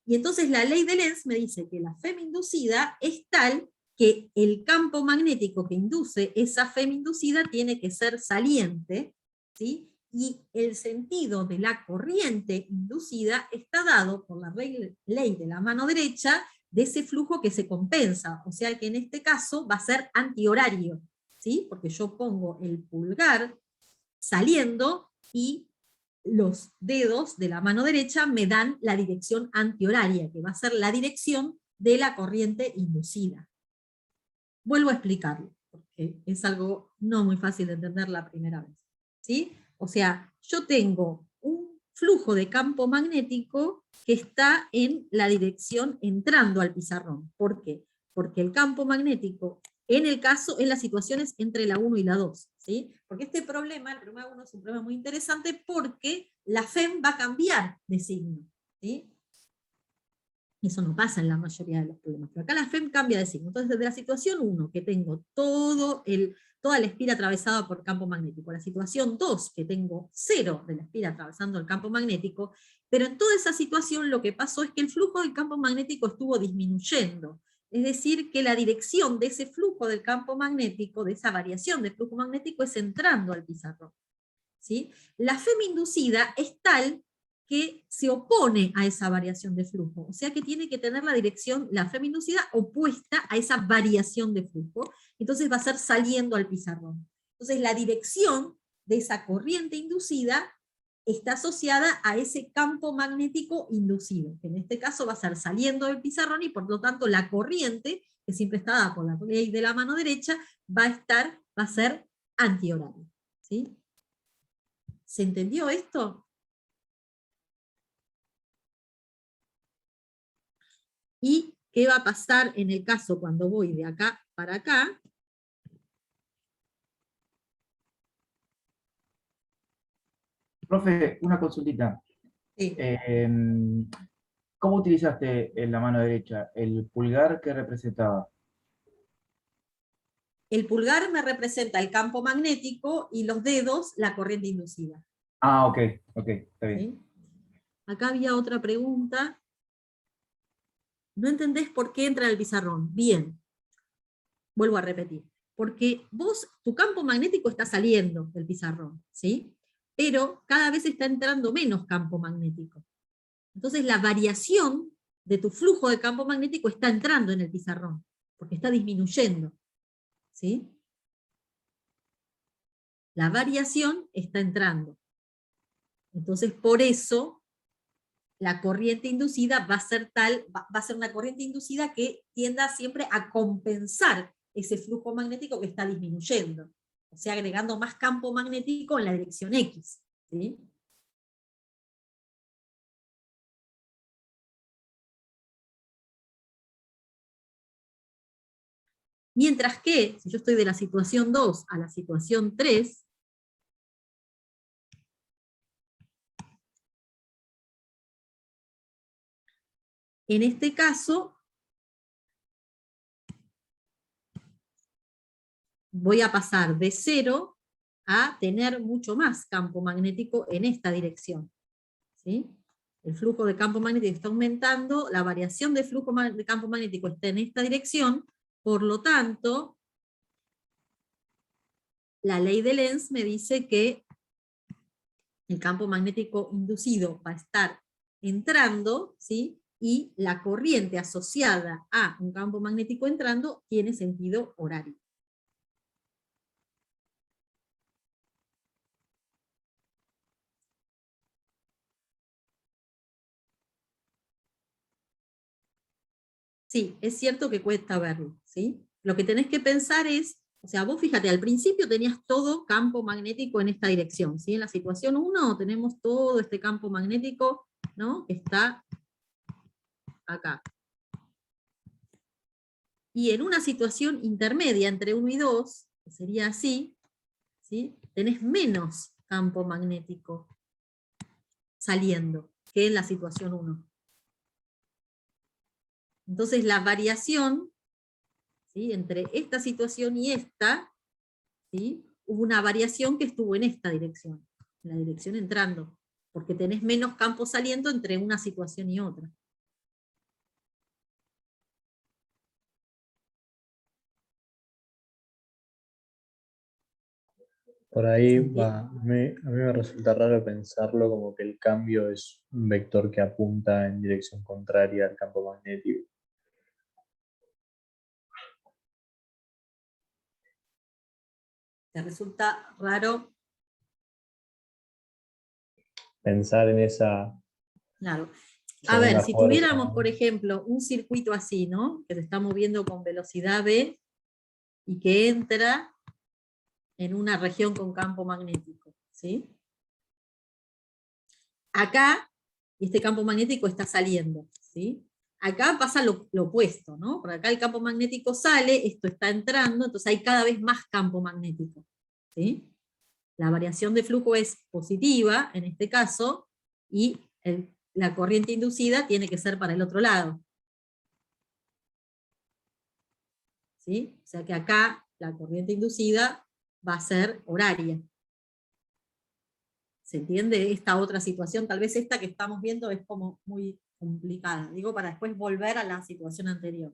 Y entonces la ley de Lenz me dice que la FEM inducida es tal que el campo magnético que induce esa FEM inducida tiene que ser saliente, ¿sí? Y el sentido de la corriente inducida está dado por la ley de la mano derecha de ese flujo que se compensa, o sea que en este caso va a ser antihorario, ¿sí? Porque yo pongo el pulgar saliendo y los dedos de la mano derecha me dan la dirección antihoraria, que va a ser la dirección de la corriente inducida. Vuelvo a explicarlo, porque es algo no muy fácil de entender la primera vez, ¿sí? O sea, yo tengo un flujo de campo magnético que está en la dirección entrando al pizarrón. ¿Por qué? Porque el campo magnético, en las situaciones entre la 1 y la 2, ¿sí? Porque este problema, el problema 1 es un problema muy interesante porque la FEM va a cambiar de signo, ¿sí? Eso no pasa en la mayoría de los problemas, pero acá la FEM cambia de signo. Entonces, desde la situación 1, que tengo toda la espira atravesada por campo magnético, la situación 2, que tengo 0 de la espira atravesando el campo magnético, pero en toda esa situación lo que pasó es que el flujo del campo magnético estuvo disminuyendo. Es decir, que la dirección de ese flujo del campo magnético, de esa variación del flujo magnético, es entrando al pizarrón, ¿sí? La FEM inducida es tal que se opone a esa variación de flujo, o sea que tiene que tener la dirección, la FEM inducida, opuesta a esa variación de flujo, entonces va a ser saliendo al pizarrón. Entonces la dirección de esa corriente inducida está asociada a ese campo magnético inducido, que en este caso va a ser saliendo del pizarrón, y por lo tanto la corriente, que siempre está dada por la ley de la mano derecha, va a ser antihoraria, ¿sí? ¿Se entendió esto? ¿Y qué va a pasar en el caso cuando voy de acá para acá? Profe, una consultita. Sí. ¿Cómo utilizaste en la mano derecha? ¿El pulgar qué representaba? El pulgar me representa el campo magnético y los dedos la corriente inducida. Ah, ok, está bien. ¿Sí? Acá había otra pregunta. ¿No entendés por qué entra el pizarrón? Bien. Vuelvo a repetir. Porque tu campo magnético está saliendo del pizarrón, ¿sí? Pero cada vez está entrando menos campo magnético. Entonces la variación de tu flujo de campo magnético está entrando en el pizarrón, porque está disminuyendo, ¿sí? La variación está entrando. Entonces por eso la corriente inducida va a ser una corriente inducida que tienda siempre a compensar ese flujo magnético que está disminuyendo, o sea, agregando más campo magnético en la dirección X, ¿sí? Mientras que, si yo estoy de la situación 2 a la situación 3, en este caso, voy a pasar de 0 a tener mucho más campo magnético en esta dirección, ¿sí? El flujo de campo magnético está aumentando, la variación de flujo de campo magnético está en esta dirección, por lo tanto, la ley de Lenz me dice que el campo magnético inducido va a estar entrando, ¿sí? Y la corriente asociada a un campo magnético entrando tiene sentido horario. Sí, es cierto que cuesta verlo, ¿sí? Lo que tenés que pensar es, o sea, vos fíjate, al principio tenías todo campo magnético en esta dirección, ¿sí? En la situación 1 tenemos todo este campo magnético, ¿no? Que está acá. Y en una situación intermedia entre 1 y 2, que sería así, ¿sí? Tenés menos campo magnético saliendo que en la situación 1. Entonces la variación, ¿sí?, entre esta situación y esta, ¿sí?, hubo una variación que estuvo en esta dirección, en la dirección entrando, porque tenés menos campo saliendo entre una situación y otra. Por ahí ¿Sí? va, a mí me resulta raro pensarlo como que el cambio es un vector que apunta en dirección contraria al campo magnético. ¿Te resulta raro? Pensar en esa Claro. A ver, segunda si fuerza, tuviéramos, ¿no? por ejemplo, un circuito así, ¿no?, que se está moviendo con velocidad v y que entra en una región con campo magnético, ¿sí? Acá, este campo magnético está saliendo, ¿sí? Acá pasa lo opuesto, ¿no? Por acá el campo magnético sale, esto está entrando, entonces hay cada vez más campo magnético, ¿sí? La variación de flujo es positiva, en este caso, y la corriente inducida tiene que ser para el otro lado. ¿Sí? O sea que acá la corriente inducida va a ser horaria. ¿Se entiende esta otra situación? Tal vez esta que estamos viendo es como muy complicada. Digo, para después volver a la situación anterior.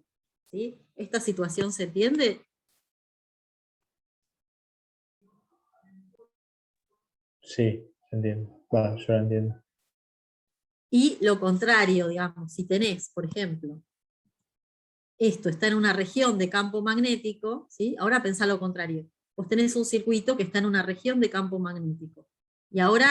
¿Sí? ¿Esta situación se entiende? Sí, se entiende. Va, yo lo entiendo. Y lo contrario, digamos, si tenés, por ejemplo, esto está en una región de campo magnético, ¿sí? Ahora pensá lo contrario. Vos tenés un circuito que está en una región de campo magnético. Y ahora,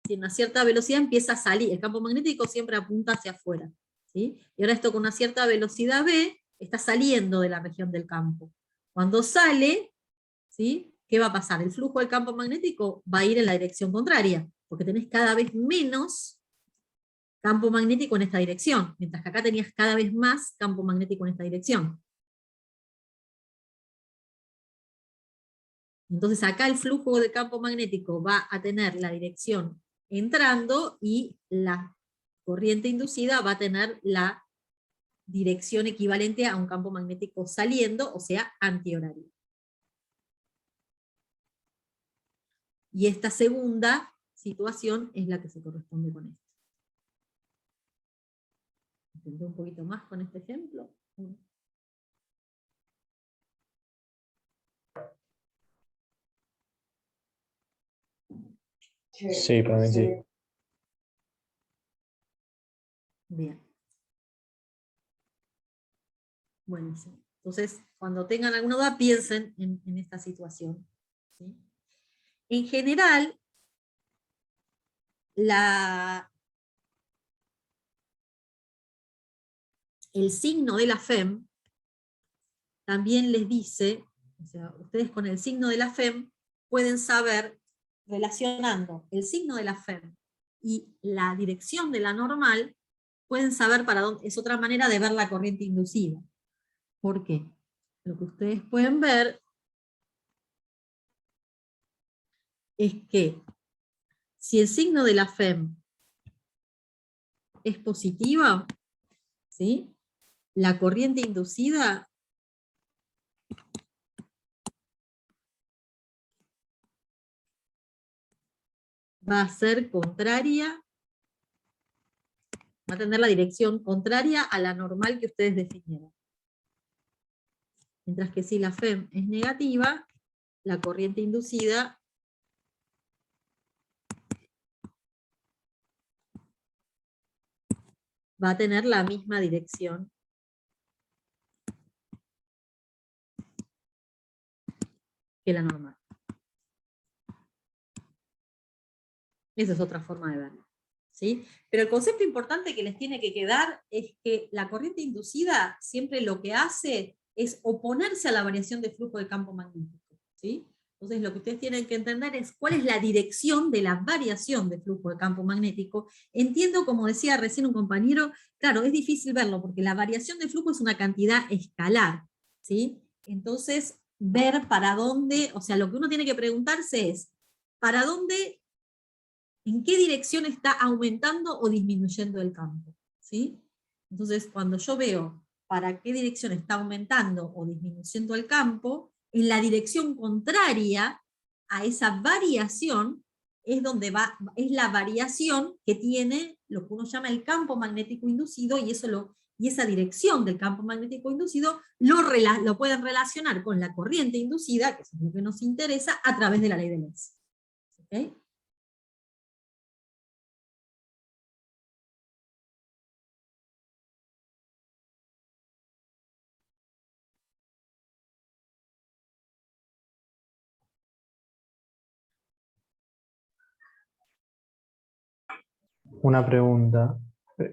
en una cierta velocidad empieza a salir. El campo magnético siempre apunta hacia afuera, ¿sí? Y ahora esto con una cierta velocidad v está saliendo de la región del campo. Cuando sale, ¿sí?, ¿qué va a pasar? El flujo del campo magnético va a ir en la dirección contraria, porque tenés cada vez menos campo magnético en esta dirección, mientras que acá tenías cada vez más campo magnético en esta dirección. Entonces acá el flujo de campo magnético va a tener la dirección entrando y la corriente inducida va a tener la dirección equivalente a un campo magnético saliendo, o sea, antihorario. Y esta segunda situación es la que se corresponde con esto. Intenté un poquito más con este ejemplo. Sí, para mí sí. Bien. Buenísimo. Entonces, cuando tengan alguna duda, piensen en esta situación, ¿sí? En general, el signo de la FEM también les dice, o sea, ustedes con el signo de la FEM pueden saber, relacionando el signo de la FEM y la dirección de la normal, pueden saber para dónde, es otra manera de ver la corriente inducida. ¿Por qué? Lo que ustedes pueden ver es que si el signo de la FEM es positiva, ¿sí?, la corriente inducida va a ser contraria, va a tener la dirección contraria a la normal que ustedes definieron. Mientras que si la FEM es negativa, la corriente inducida va a tener la misma dirección que la normal. Esa es otra forma de verlo, ¿sí? Pero el concepto importante que les tiene que quedar es que la corriente inducida siempre lo que hace es oponerse a la variación de flujo de campo magnético, ¿sí? Entonces lo que ustedes tienen que entender es cuál es la dirección de la variación de flujo de campo magnético. Entiendo, como decía recién un compañero, claro, es difícil verlo, porque la variación de flujo es una cantidad escalar, ¿sí? Entonces, ver para dónde, o sea, lo que uno tiene que preguntarse es, ¿para dónde, en qué dirección está aumentando o disminuyendo el campo? ¿Sí? Entonces, cuando yo veo para qué dirección está aumentando o disminuyendo el campo, en la dirección contraria a esa variación es donde va, es la variación que tiene lo que uno llama el campo magnético inducido, y esa dirección del campo magnético inducido lo pueden relacionar con la corriente inducida, que es lo que nos interesa, a través de la ley de Lenz. ¿Okay? Una pregunta.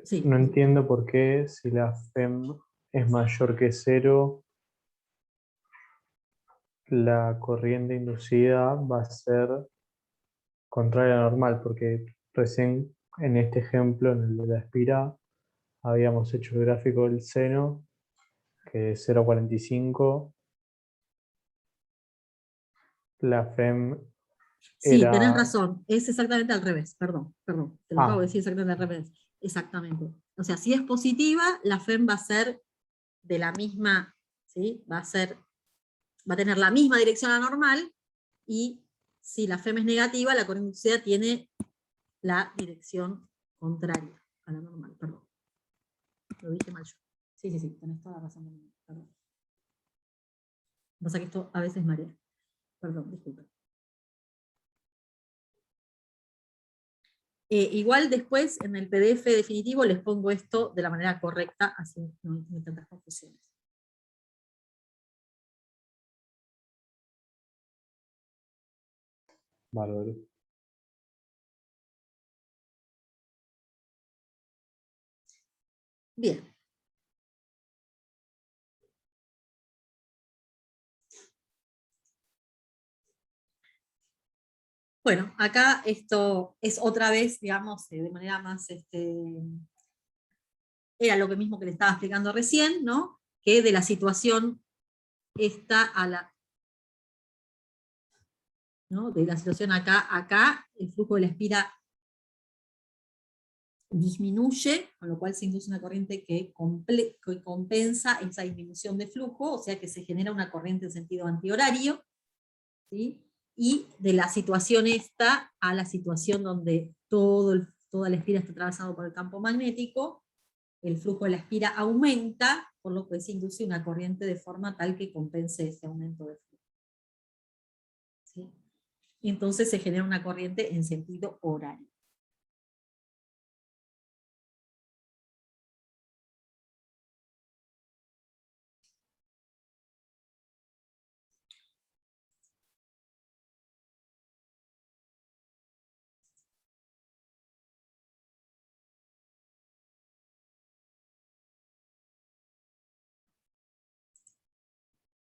Sí. No entiendo por qué si la FEM es mayor que 0, la corriente inducida va a ser contraria a la normal, porque recién en este ejemplo, en el de la espira, habíamos hecho el gráfico del seno, que es 0,45. La FEM Sí, tenés era... razón, es exactamente al revés, perdón, te lo acabo de decir exactamente al revés, exactamente. O sea, si es positiva, la FEM va a ser de la misma, ¿sí? Va a tener la misma dirección a la normal, y si la FEM es negativa, la corriente inducida tiene la dirección contraria a la normal, perdón. Lo dije mal yo. Sí, tenés toda la razón. Perdón. Lo que pasa es que esto a veces marea. Perdón, disculpen. Igual después en el PDF definitivo les pongo esto de la manera correcta, así no hay tantas confusiones. Bárbaro. Bien. Bueno, acá esto es otra vez, digamos, de manera más, era lo mismo que le estaba explicando recién, ¿no? Que de la situación esta a la, ¿no? De la situación acá, el flujo de la espira disminuye, con lo cual se induce una corriente que compensa esa disminución de flujo, o sea que se genera una corriente en sentido antihorario, ¿sí? Y de la situación esta a la situación donde toda la espira está atravesada por el campo magnético, el flujo de la espira aumenta, por lo que se induce una corriente de forma tal que compense ese aumento de flujo. ¿Sí? Y entonces se genera una corriente en sentido horario.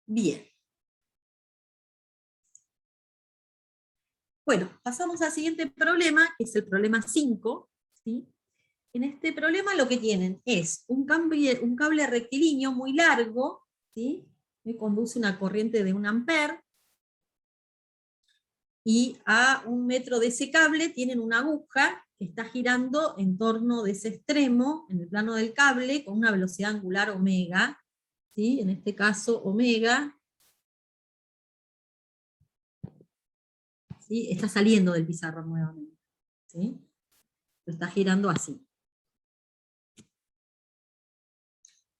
Bien. Bueno, pasamos al siguiente problema, que es el problema 5. ¿Sí? En este problema lo que tienen es un cable rectilíneo muy largo, ¿sí? Que conduce una corriente de 1 ampere, y a 1 metro de ese cable tienen una aguja que está girando en torno de ese extremo, en el plano del cable, con una velocidad angular omega, ¿sí? En este caso omega, ¿sí? Está saliendo del pizarrón nuevamente, ¿sí? Lo está girando así.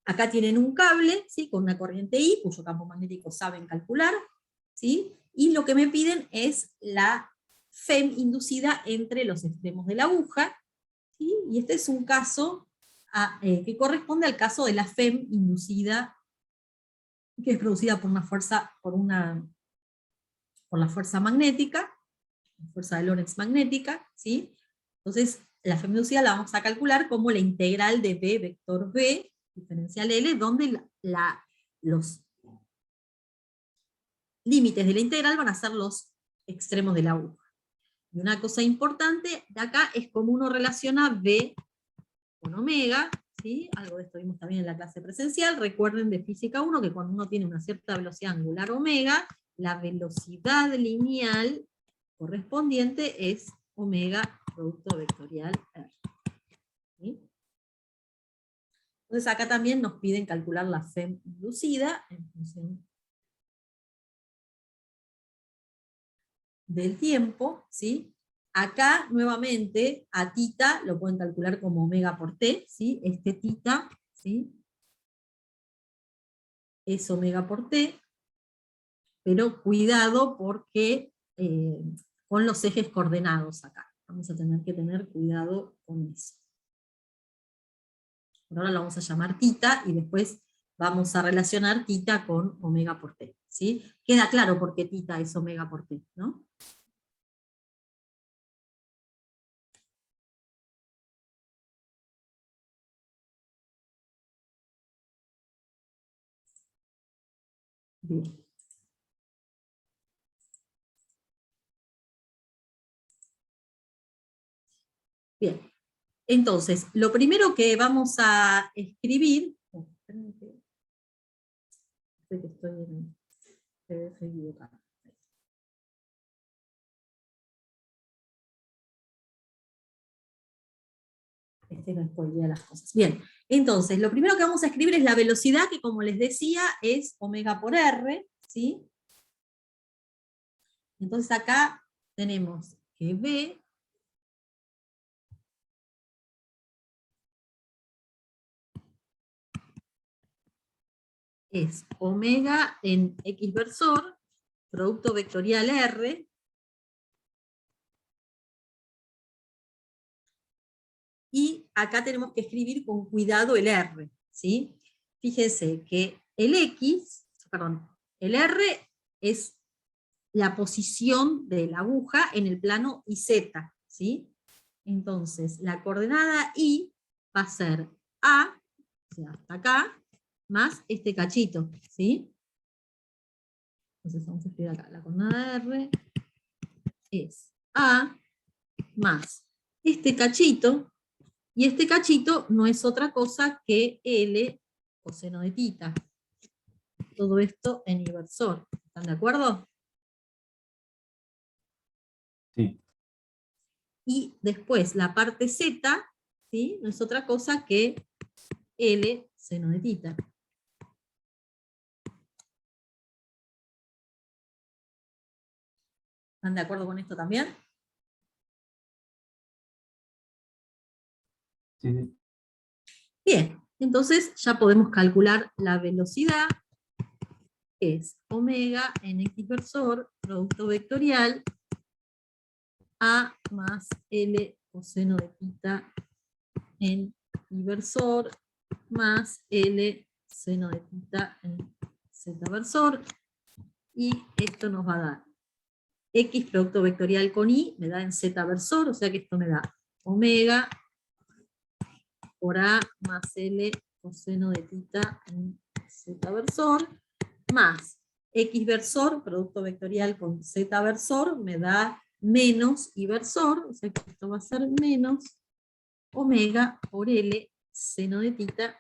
Acá tienen un cable, ¿sí? Con una corriente I, cuyo campo magnético saben calcular, ¿sí? Y lo que me piden es la FEM inducida entre los extremos de la aguja, ¿sí? Y este es un caso que corresponde al caso de la FEM inducida, que es producida por la fuerza magnética, la fuerza de Lorentz magnética, ¿sí? Entonces, la FEM inducida la vamos a calcular como la integral de B vector B diferencial L, donde límites de la integral van a ser los extremos de la aguja. Y una cosa importante de acá es cómo uno relaciona B con omega, ¿sí? Algo de esto vimos también en la clase presencial. Recuerden de física 1 que cuando uno tiene una cierta velocidad angular omega, la velocidad lineal correspondiente es omega producto vectorial R. ¿Sí? Entonces acá también nos piden calcular la FEM inducida en función del tiempo, ¿sí? Acá, nuevamente, a tita lo pueden calcular como omega por t, ¿sí? Este tita, ¿sí? Es omega por t, pero cuidado porque con los ejes coordenados acá. Vamos a tener que tener cuidado con eso. Por ahora lo vamos a llamar tita, y después vamos a relacionar tita con omega por t, ¿sí? Queda claro por qué tita es omega por t, ¿no? Bien. Bien. Entonces, lo primero que vamos a escribir, sé que estoy en PDF equivocado. Este no spoilea las cosas. Bien, entonces, lo primero que vamos a escribir es la velocidad, que como les decía, es omega por R, ¿sí? Entonces acá tenemos que V es omega en X versor, producto vectorial R, y acá tenemos que escribir con cuidado el R, ¿sí? Fíjense que el R es la posición de la aguja en el plano IZ, ¿sí? Entonces, la coordenada I va a ser A, o sea, hasta acá, más este cachito, ¿sí? Entonces vamos a escribir acá, la coordenada R es A más este cachito, y este cachito no es otra cosa que L coseno de tita. Todo esto en inversor. ¿Están de acuerdo? Sí. Y después la parte Z, ¿sí? No es otra cosa que L seno de tita. ¿Están de acuerdo con esto también? Sí, sí. Bien, entonces ya podemos calcular la velocidad, que es omega en X versor, producto vectorial, A más L coseno de tita en inversor, más L seno de tita en Z versor, y esto nos va a dar X producto vectorial con Y, me da en Z versor, o sea que esto me da omega por A más L coseno de tita en Z versor, más X versor, producto vectorial con Z versor, me da menos Y versor, o sea que esto va a ser menos omega por L seno de tita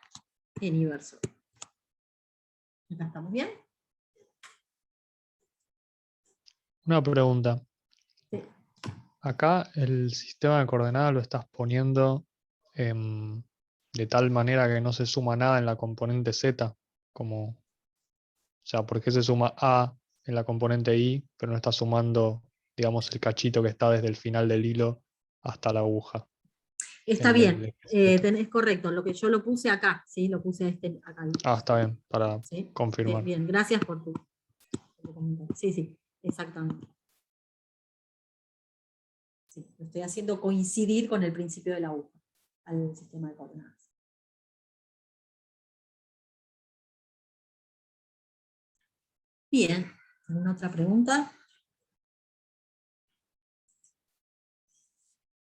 en Y versor. ¿Acá estamos bien? Una pregunta. Sí. Acá el sistema de coordenadas lo estás poniendo de tal manera que no se suma nada en la componente Z, como, o sea, ¿por qué se suma A en la componente Y, pero no está sumando, digamos, el cachito que está desde el final del hilo hasta la aguja? Está En el bien, Z. es correcto, lo que yo lo puse acá, ¿sí? Lo puse acá. Ah, está bien, para ¿Sí? confirmar. Bien, gracias por tu comentario. Sí, sí, exactamente. Sí, lo estoy haciendo coincidir con el principio de la aguja, al sistema de coordenadas. Bien, ¿alguna otra pregunta?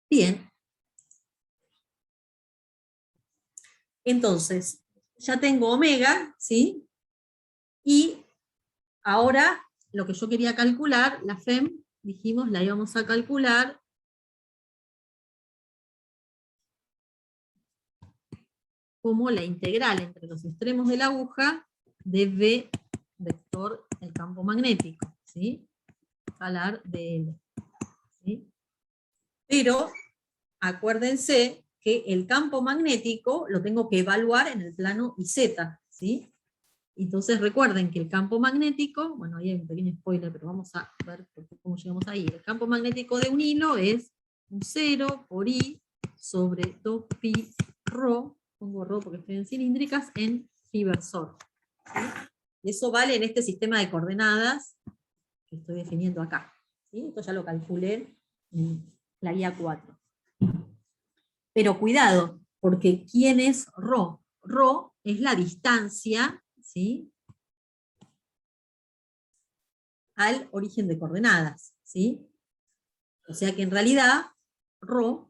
Bien. Entonces, ya tengo omega, ¿sí? Y ahora lo que yo quería calcular, la FEM, dijimos, la íbamos a calcular como la integral entre los extremos de la aguja de B vector el campo magnético, ¿sí? Escalar de L. ¿Sí? Pero acuérdense que el campo magnético lo tengo que evaluar en el plano IZ, ¿sí? Entonces recuerden que el campo magnético, bueno, ahí hay un pequeño spoiler, pero vamos a ver cómo llegamos ahí. El campo magnético de un hilo es un 0 por I sobre 2pi ρ, pongo ρ porque estoy en cilíndricas, en phi versor. ¿Sí? Y eso vale en este sistema de coordenadas que estoy definiendo acá. ¿Sí? Esto ya lo calculé en la guía 4. Pero cuidado, porque ¿quién es ρ? ρ es la distancia, ¿sí?, al origen de coordenadas, ¿sí? O sea que en realidad ρ,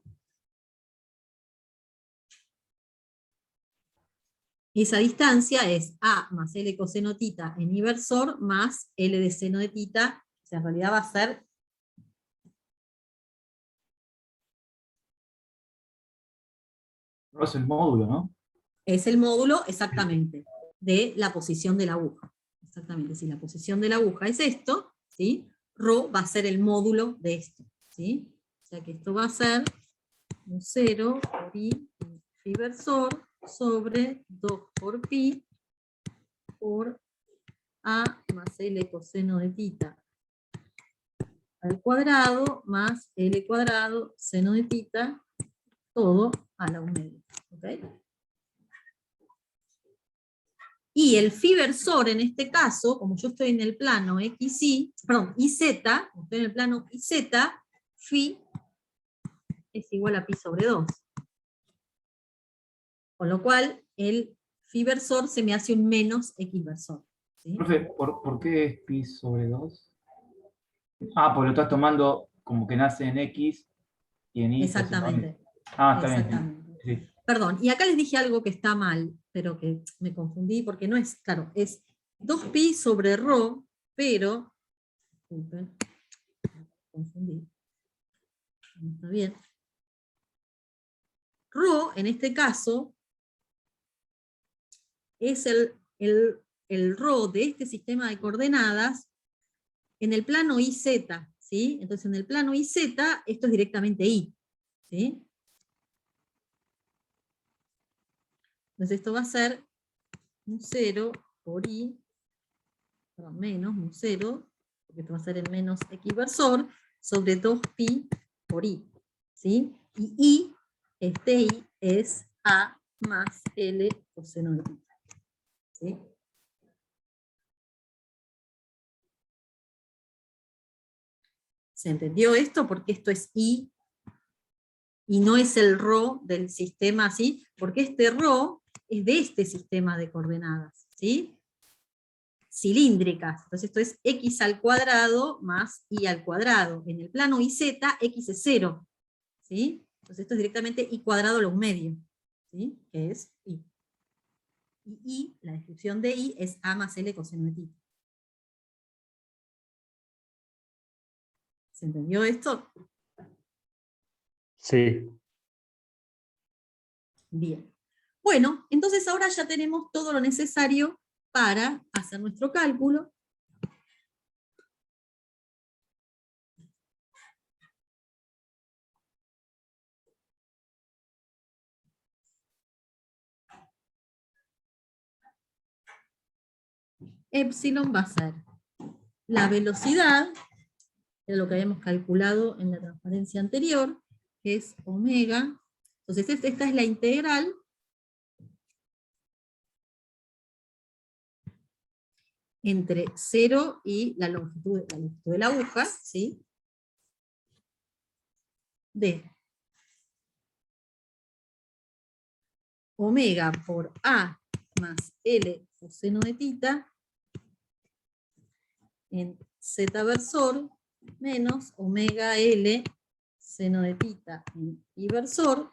esa distancia es A más L coseno tita en inversor más L de seno de tita, o sea, en realidad va a ser Es el módulo, ¿no? es el módulo exactamente de la posición de la aguja. Exactamente, si la posición de la aguja es esto, ¿sí?, ρ va a ser el módulo de esto, ¿sí? O sea que esto va a ser un 0 por I phi versor sobre 2 por pi por A más L coseno de tita al cuadrado más L cuadrado seno de tita, todo a la 1/2. ¿Okay? Y el phi versor en este caso, como yo estoy en el plano XY, perdón, IZ, estoy en el plano IZ, phi es igual a pi sobre 2. Con lo cual, el phi versor se me hace un menos X versor. ¿Sí? Profe, ¿por qué es pi sobre 2? Ah, porque lo estás tomando como que nace en X y en Y. Exactamente. Ah, está Exactamente. bien. Sí. Perdón, y acá les dije algo que está mal, pero que me confundí, porque no es, claro, es 2pi sobre ρ, pero, disculpen, me confundí, no está bien. Ρ, en este caso, es el ρ de este sistema de coordenadas en el plano IZ, ¿sí? Entonces en el plano IZ, esto es directamente I, ¿sí? Entonces esto va a ser un 0 por I, perdón, menos un 0, porque esto va a ser el menos X versor, sobre 2pi por I, ¿sí? Y I, este I es A más L coseno de tita, ¿sí? ¿Se entendió esto? Porque esto es I y no es el ρ del sistema así, porque este ρ es de este sistema de coordenadas, ¿sí? Cilíndricas. Entonces esto es x al cuadrado más y al cuadrado. En el plano IZ, x es 0, ¿sí? Entonces esto es directamente y cuadrado a lo medio, ¿sí? Que es i. Y i, la descripción de i, es a más l coseno de tita. ¿Se entendió esto? Sí. Bien. Bueno, entonces ahora ya tenemos todo lo necesario para hacer nuestro cálculo. Epsilon va a ser la velocidad, de lo que habíamos calculado en la transparencia anterior, que es omega. Entonces esta es la integral entre 0 y la longitud de la aguja, ¿sí?, de omega por A más L coseno de tita en Z versor menos omega L seno de tita en I versor,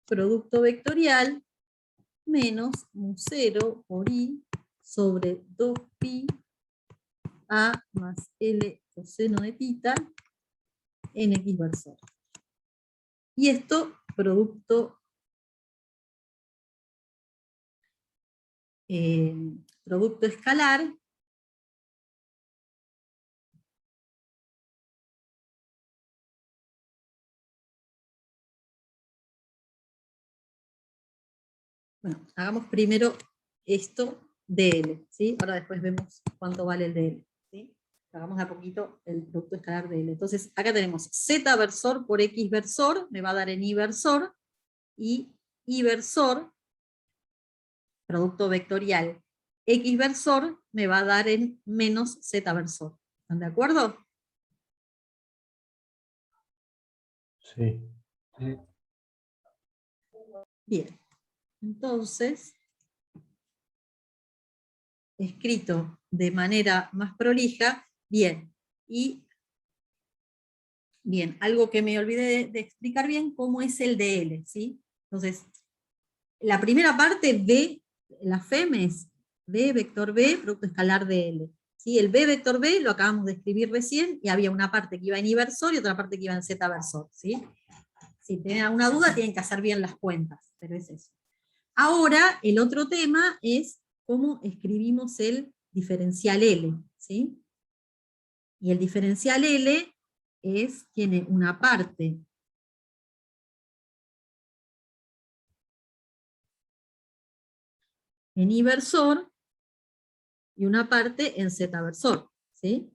producto vectorial, menos mu 0 por I sobre 2pi A más L coseno de tita en X versor. Y esto, producto escalar bueno, hagamos primero esto dl, ¿sí? Ahora después vemos cuánto vale el dl, ¿sí? Hagamos de a poquito el producto escalar dl. Entonces, acá tenemos z versor por x versor, me va a dar en y versor, y y versor, producto vectorial, x versor, me va a dar en menos z versor. ¿Están de acuerdo? Sí. Bien. Entonces, escrito de manera más prolija, bien. Y, bien, algo que me olvidé de explicar bien, cómo es el DL, ¿sí? Entonces, la primera parte, B, la FEM es B vector B, producto escalar DL. ¿Sí? El B vector B lo acabamos de escribir recién, y había una parte que iba en I versor y otra parte que iba en Z versor, ¿sí? Si tienen alguna duda, tienen que hacer bien las cuentas, pero es eso. Ahora, el otro tema es cómo escribimos el diferencial L, ¿sí? Y el diferencial L tiene una parte en I versor y una parte en Z versor, ¿sí?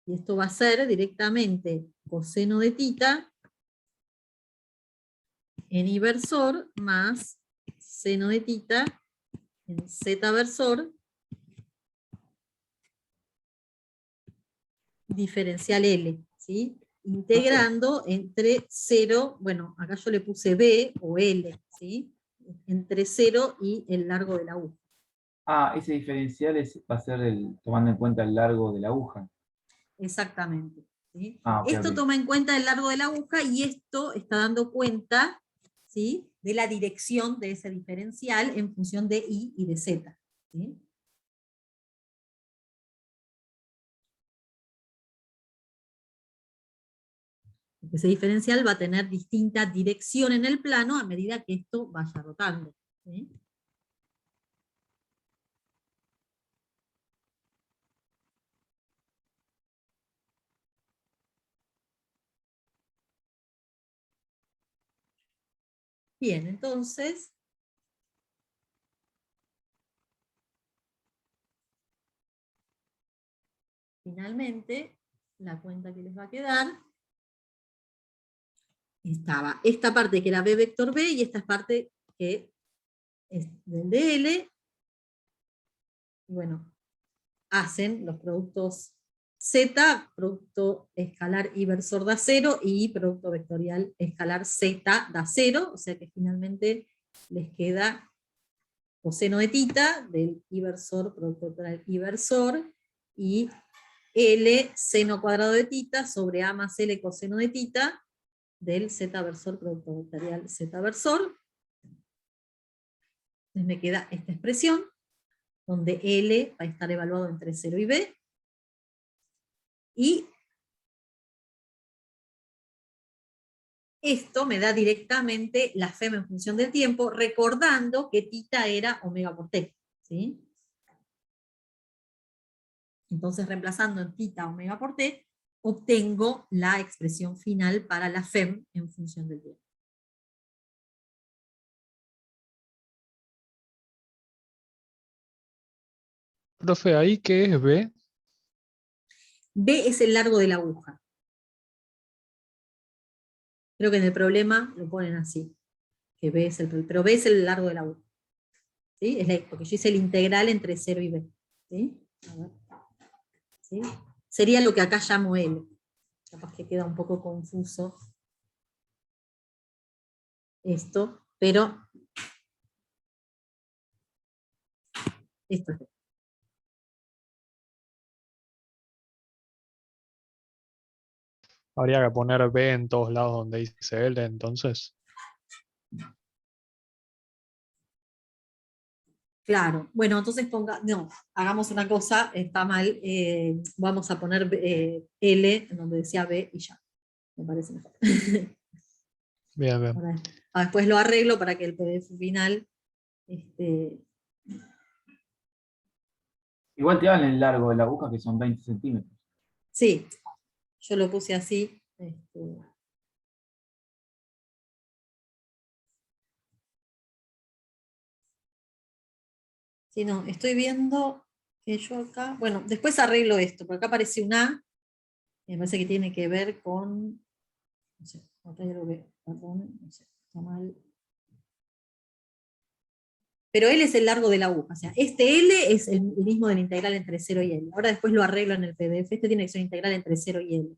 Y esto va a ser directamente coseno de tita en I versor más seno de tita en Z versor diferencial L, ¿sí? Integrando entre 0, bueno, acá yo le puse B o L, ¿sí? Entre 0 y el largo de la aguja. Ah, ese diferencial va a ser tomando en cuenta el largo de la aguja. Exactamente, ¿sí? Ah, ok, Esto ok. toma en cuenta el largo de la aguja y esto está dando cuenta, ¿sí?, de la dirección de ese diferencial en función de I y de Z, ¿sí? Ese diferencial va a tener distinta dirección en el plano a medida que esto vaya rotando, ¿sí? Bien, entonces, finalmente, la cuenta que les va a quedar, estaba esta parte que era B vector B y esta parte que es del DL, y bueno, hacen los productos Z, producto escalar I versor da 0, y producto vectorial escalar Z da 0, o sea que finalmente les queda coseno de tita del I versor, producto vectorial I versor, y L seno cuadrado de tita sobre A más L coseno de tita del Z versor, producto vectorial Z versor. Entonces me queda esta expresión, donde L va a estar evaluado entre 0 y B, y esto me da directamente la FEM en función del tiempo, recordando que tita era omega por t, ¿sí? Entonces, reemplazando en tita omega por t, obtengo la expresión final para la FEM en función del tiempo. Profe, ¿ahí qué es B? B es el largo de la aguja. Creo que en el problema lo ponen así, que B es pero B es el largo de la aguja, ¿sí? Porque yo hice el integral entre 0 y B, ¿sí? A ver. ¿Sí? Sería lo que acá llamo L. Capaz que queda un poco confuso esto, pero esto es. Habría que poner B en todos lados donde dice L, entonces. Claro, bueno, entonces no, hagamos una cosa, está mal, vamos a poner L en donde decía B y ya, me parece mejor. Bien, bien. Ahora, después lo arreglo para que el PDF final, este, Igual te dan el largo de la aguja, que son 20 centímetros. sí, yo lo puse así. Sí, no, estoy viendo que yo acá, bueno, después arreglo esto, porque acá aparece un A, y me parece que tiene que ver con, no sé, acá hay algo que, perdón, no sé, está mal. Pero L es el largo de la aguja, o sea, este L es el mismo del integral entre 0 y L. Ahora después lo arreglo en el PDF, este tiene que ser integral entre 0 y L.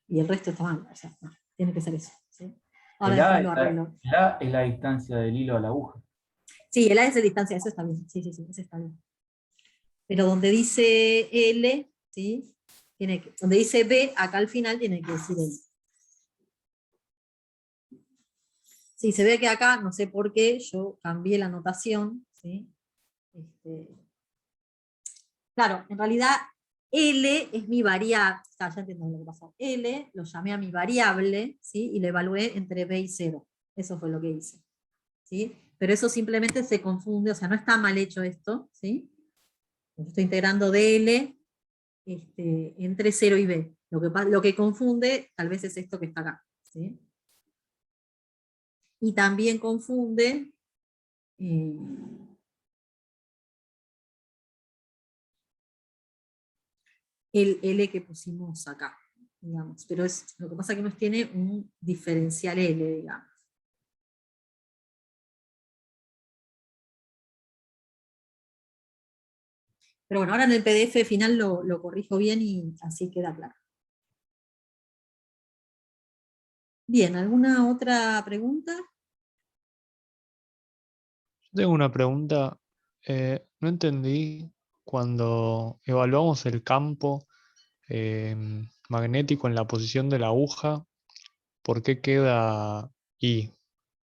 Y el resto está mal, o sea, no, tiene que ser eso. ¿Sí? Ahora El después A, lo arreglo. el A es la distancia del hilo a la aguja. Sí, el A es de distancia, eso está bien. Sí, sí, sí, eso está bien. Pero donde dice L, ¿sí? Donde dice B, acá al final tiene que decir L. Sí, se ve que acá, no sé por qué, yo cambié la notación, ¿sí? Claro, en realidad L es mi variable, ya entiendo lo que pasó. L lo llamé a mi variable, ¿sí? Y le evalué entre B y 0. Eso fue lo que hice. ¿Sí? Pero eso simplemente se confunde, o sea, no está mal hecho esto, ¿sí? Yo estoy integrando DL entre 0 y B. Lo que confunde tal vez es esto que está acá, ¿sí? Y también confunde el L que pusimos acá, digamos. Pero lo que pasa es que nos tiene un diferencial L, digamos. Pero bueno, ahora en el PDF final lo corrijo bien y así queda claro. Bien, ¿alguna otra pregunta? Tengo una pregunta. No entendí cuando evaluamos el campo magnético en la posición de la aguja, ¿por qué queda I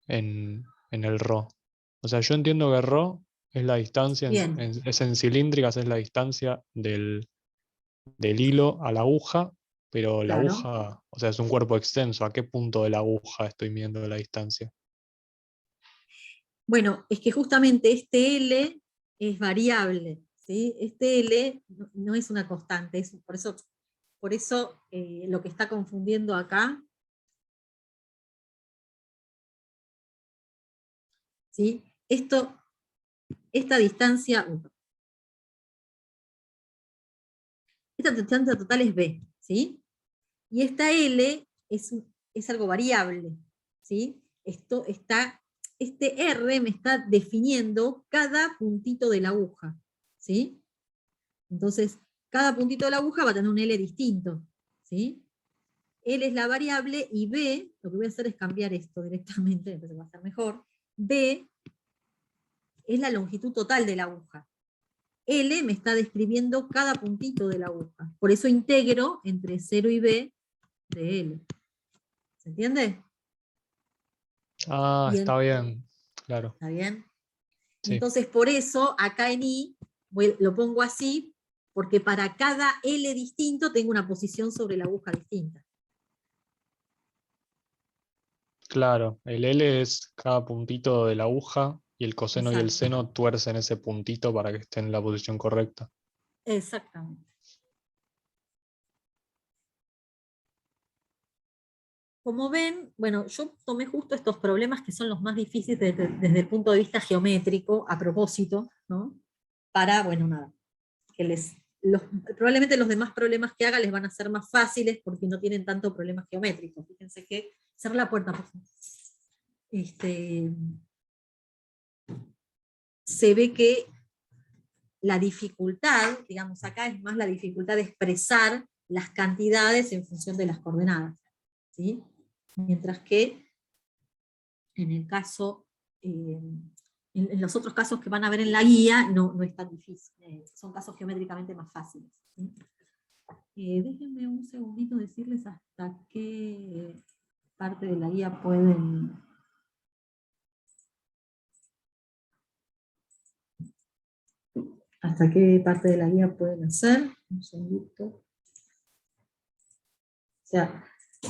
en el ρ? O sea, yo entiendo que ρ es la distancia, Bien, es en cilíndricas, es la distancia del hilo a la aguja, pero la claro. aguja, o sea, es un cuerpo extenso. ¿A qué punto de la aguja estoy midiendo la distancia? Bueno, es que justamente este L es variable, ¿sí? Este L no es una constante, por eso lo que está confundiendo acá, ¿sí? Esta distancia, esta distancia total es B, ¿sí? Y esta L es algo variable, ¿sí? Este R me está definiendo cada puntito de la aguja, ¿sí? Entonces, cada puntito de la aguja va a tener un L distinto, ¿sí? L es la variable y B, lo que voy a hacer es cambiar esto directamente, entonces va a ser mejor. B es la longitud total de la aguja. L me está describiendo cada puntito de la aguja. Por eso integro entre 0 y B de L. ¿Se entiende? Ah, Y está bien, claro, ¿Está bien? sí, Entonces, por eso, acá en I, lo pongo así, porque para cada L distinto tengo una posición sobre la aguja distinta. claro. El L es cada puntito de la aguja y el coseno y el Exacto, seno tuercen ese puntito para que esté en la posición correcta. exactamente. Como ven, bueno, yo tomé justo estos problemas que son los más difíciles desde el punto de vista geométrico, a propósito, ¿no? Para, bueno, nada, que probablemente los demás problemas que haga les van a ser más fáciles porque no tienen tanto problemas geométricos. Fíjense que, cerrar la puerta, por favor. Se ve que la dificultad, digamos, acá es más la dificultad de expresar las cantidades en función de las coordenadas, ¿sí? Mientras que en el caso, en los otros casos que van a ver en la guía, no es tan difícil, son casos geométricamente más fáciles, ¿sí? Déjenme un segundito decirles hasta qué parte de la guía pueden ¿Hasta qué parte de la guía pueden hacer? Un segundito. O sea,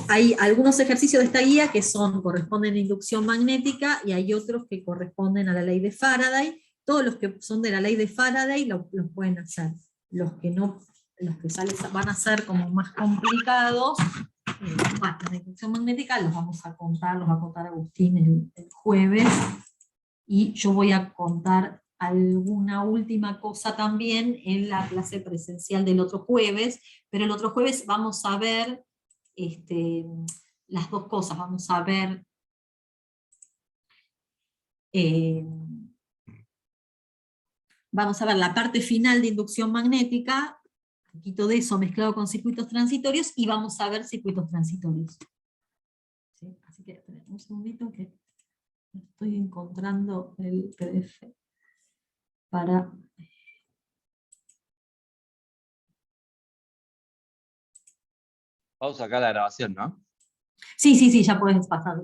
hay algunos ejercicios de esta guía que corresponden a inducción magnética y hay otros que corresponden a la ley de Faraday. Todos los que son de la ley de Faraday los pueden hacer. Los que no, los que van a ser como más complicados, bueno, la inducción magnética los va a contar Agustín el jueves, y yo voy a contar alguna última cosa también en la clase presencial del otro jueves, pero el otro jueves vamos a ver las dos cosas, vamos a ver la parte final de inducción magnética, un poquito de eso mezclado con circuitos transitorios, y vamos a ver circuitos transitorios. ¿Sí? Así que un segundito que estoy encontrando el PDF para... Pausa acá la grabación, ¿no? Sí, ya puedes pasar.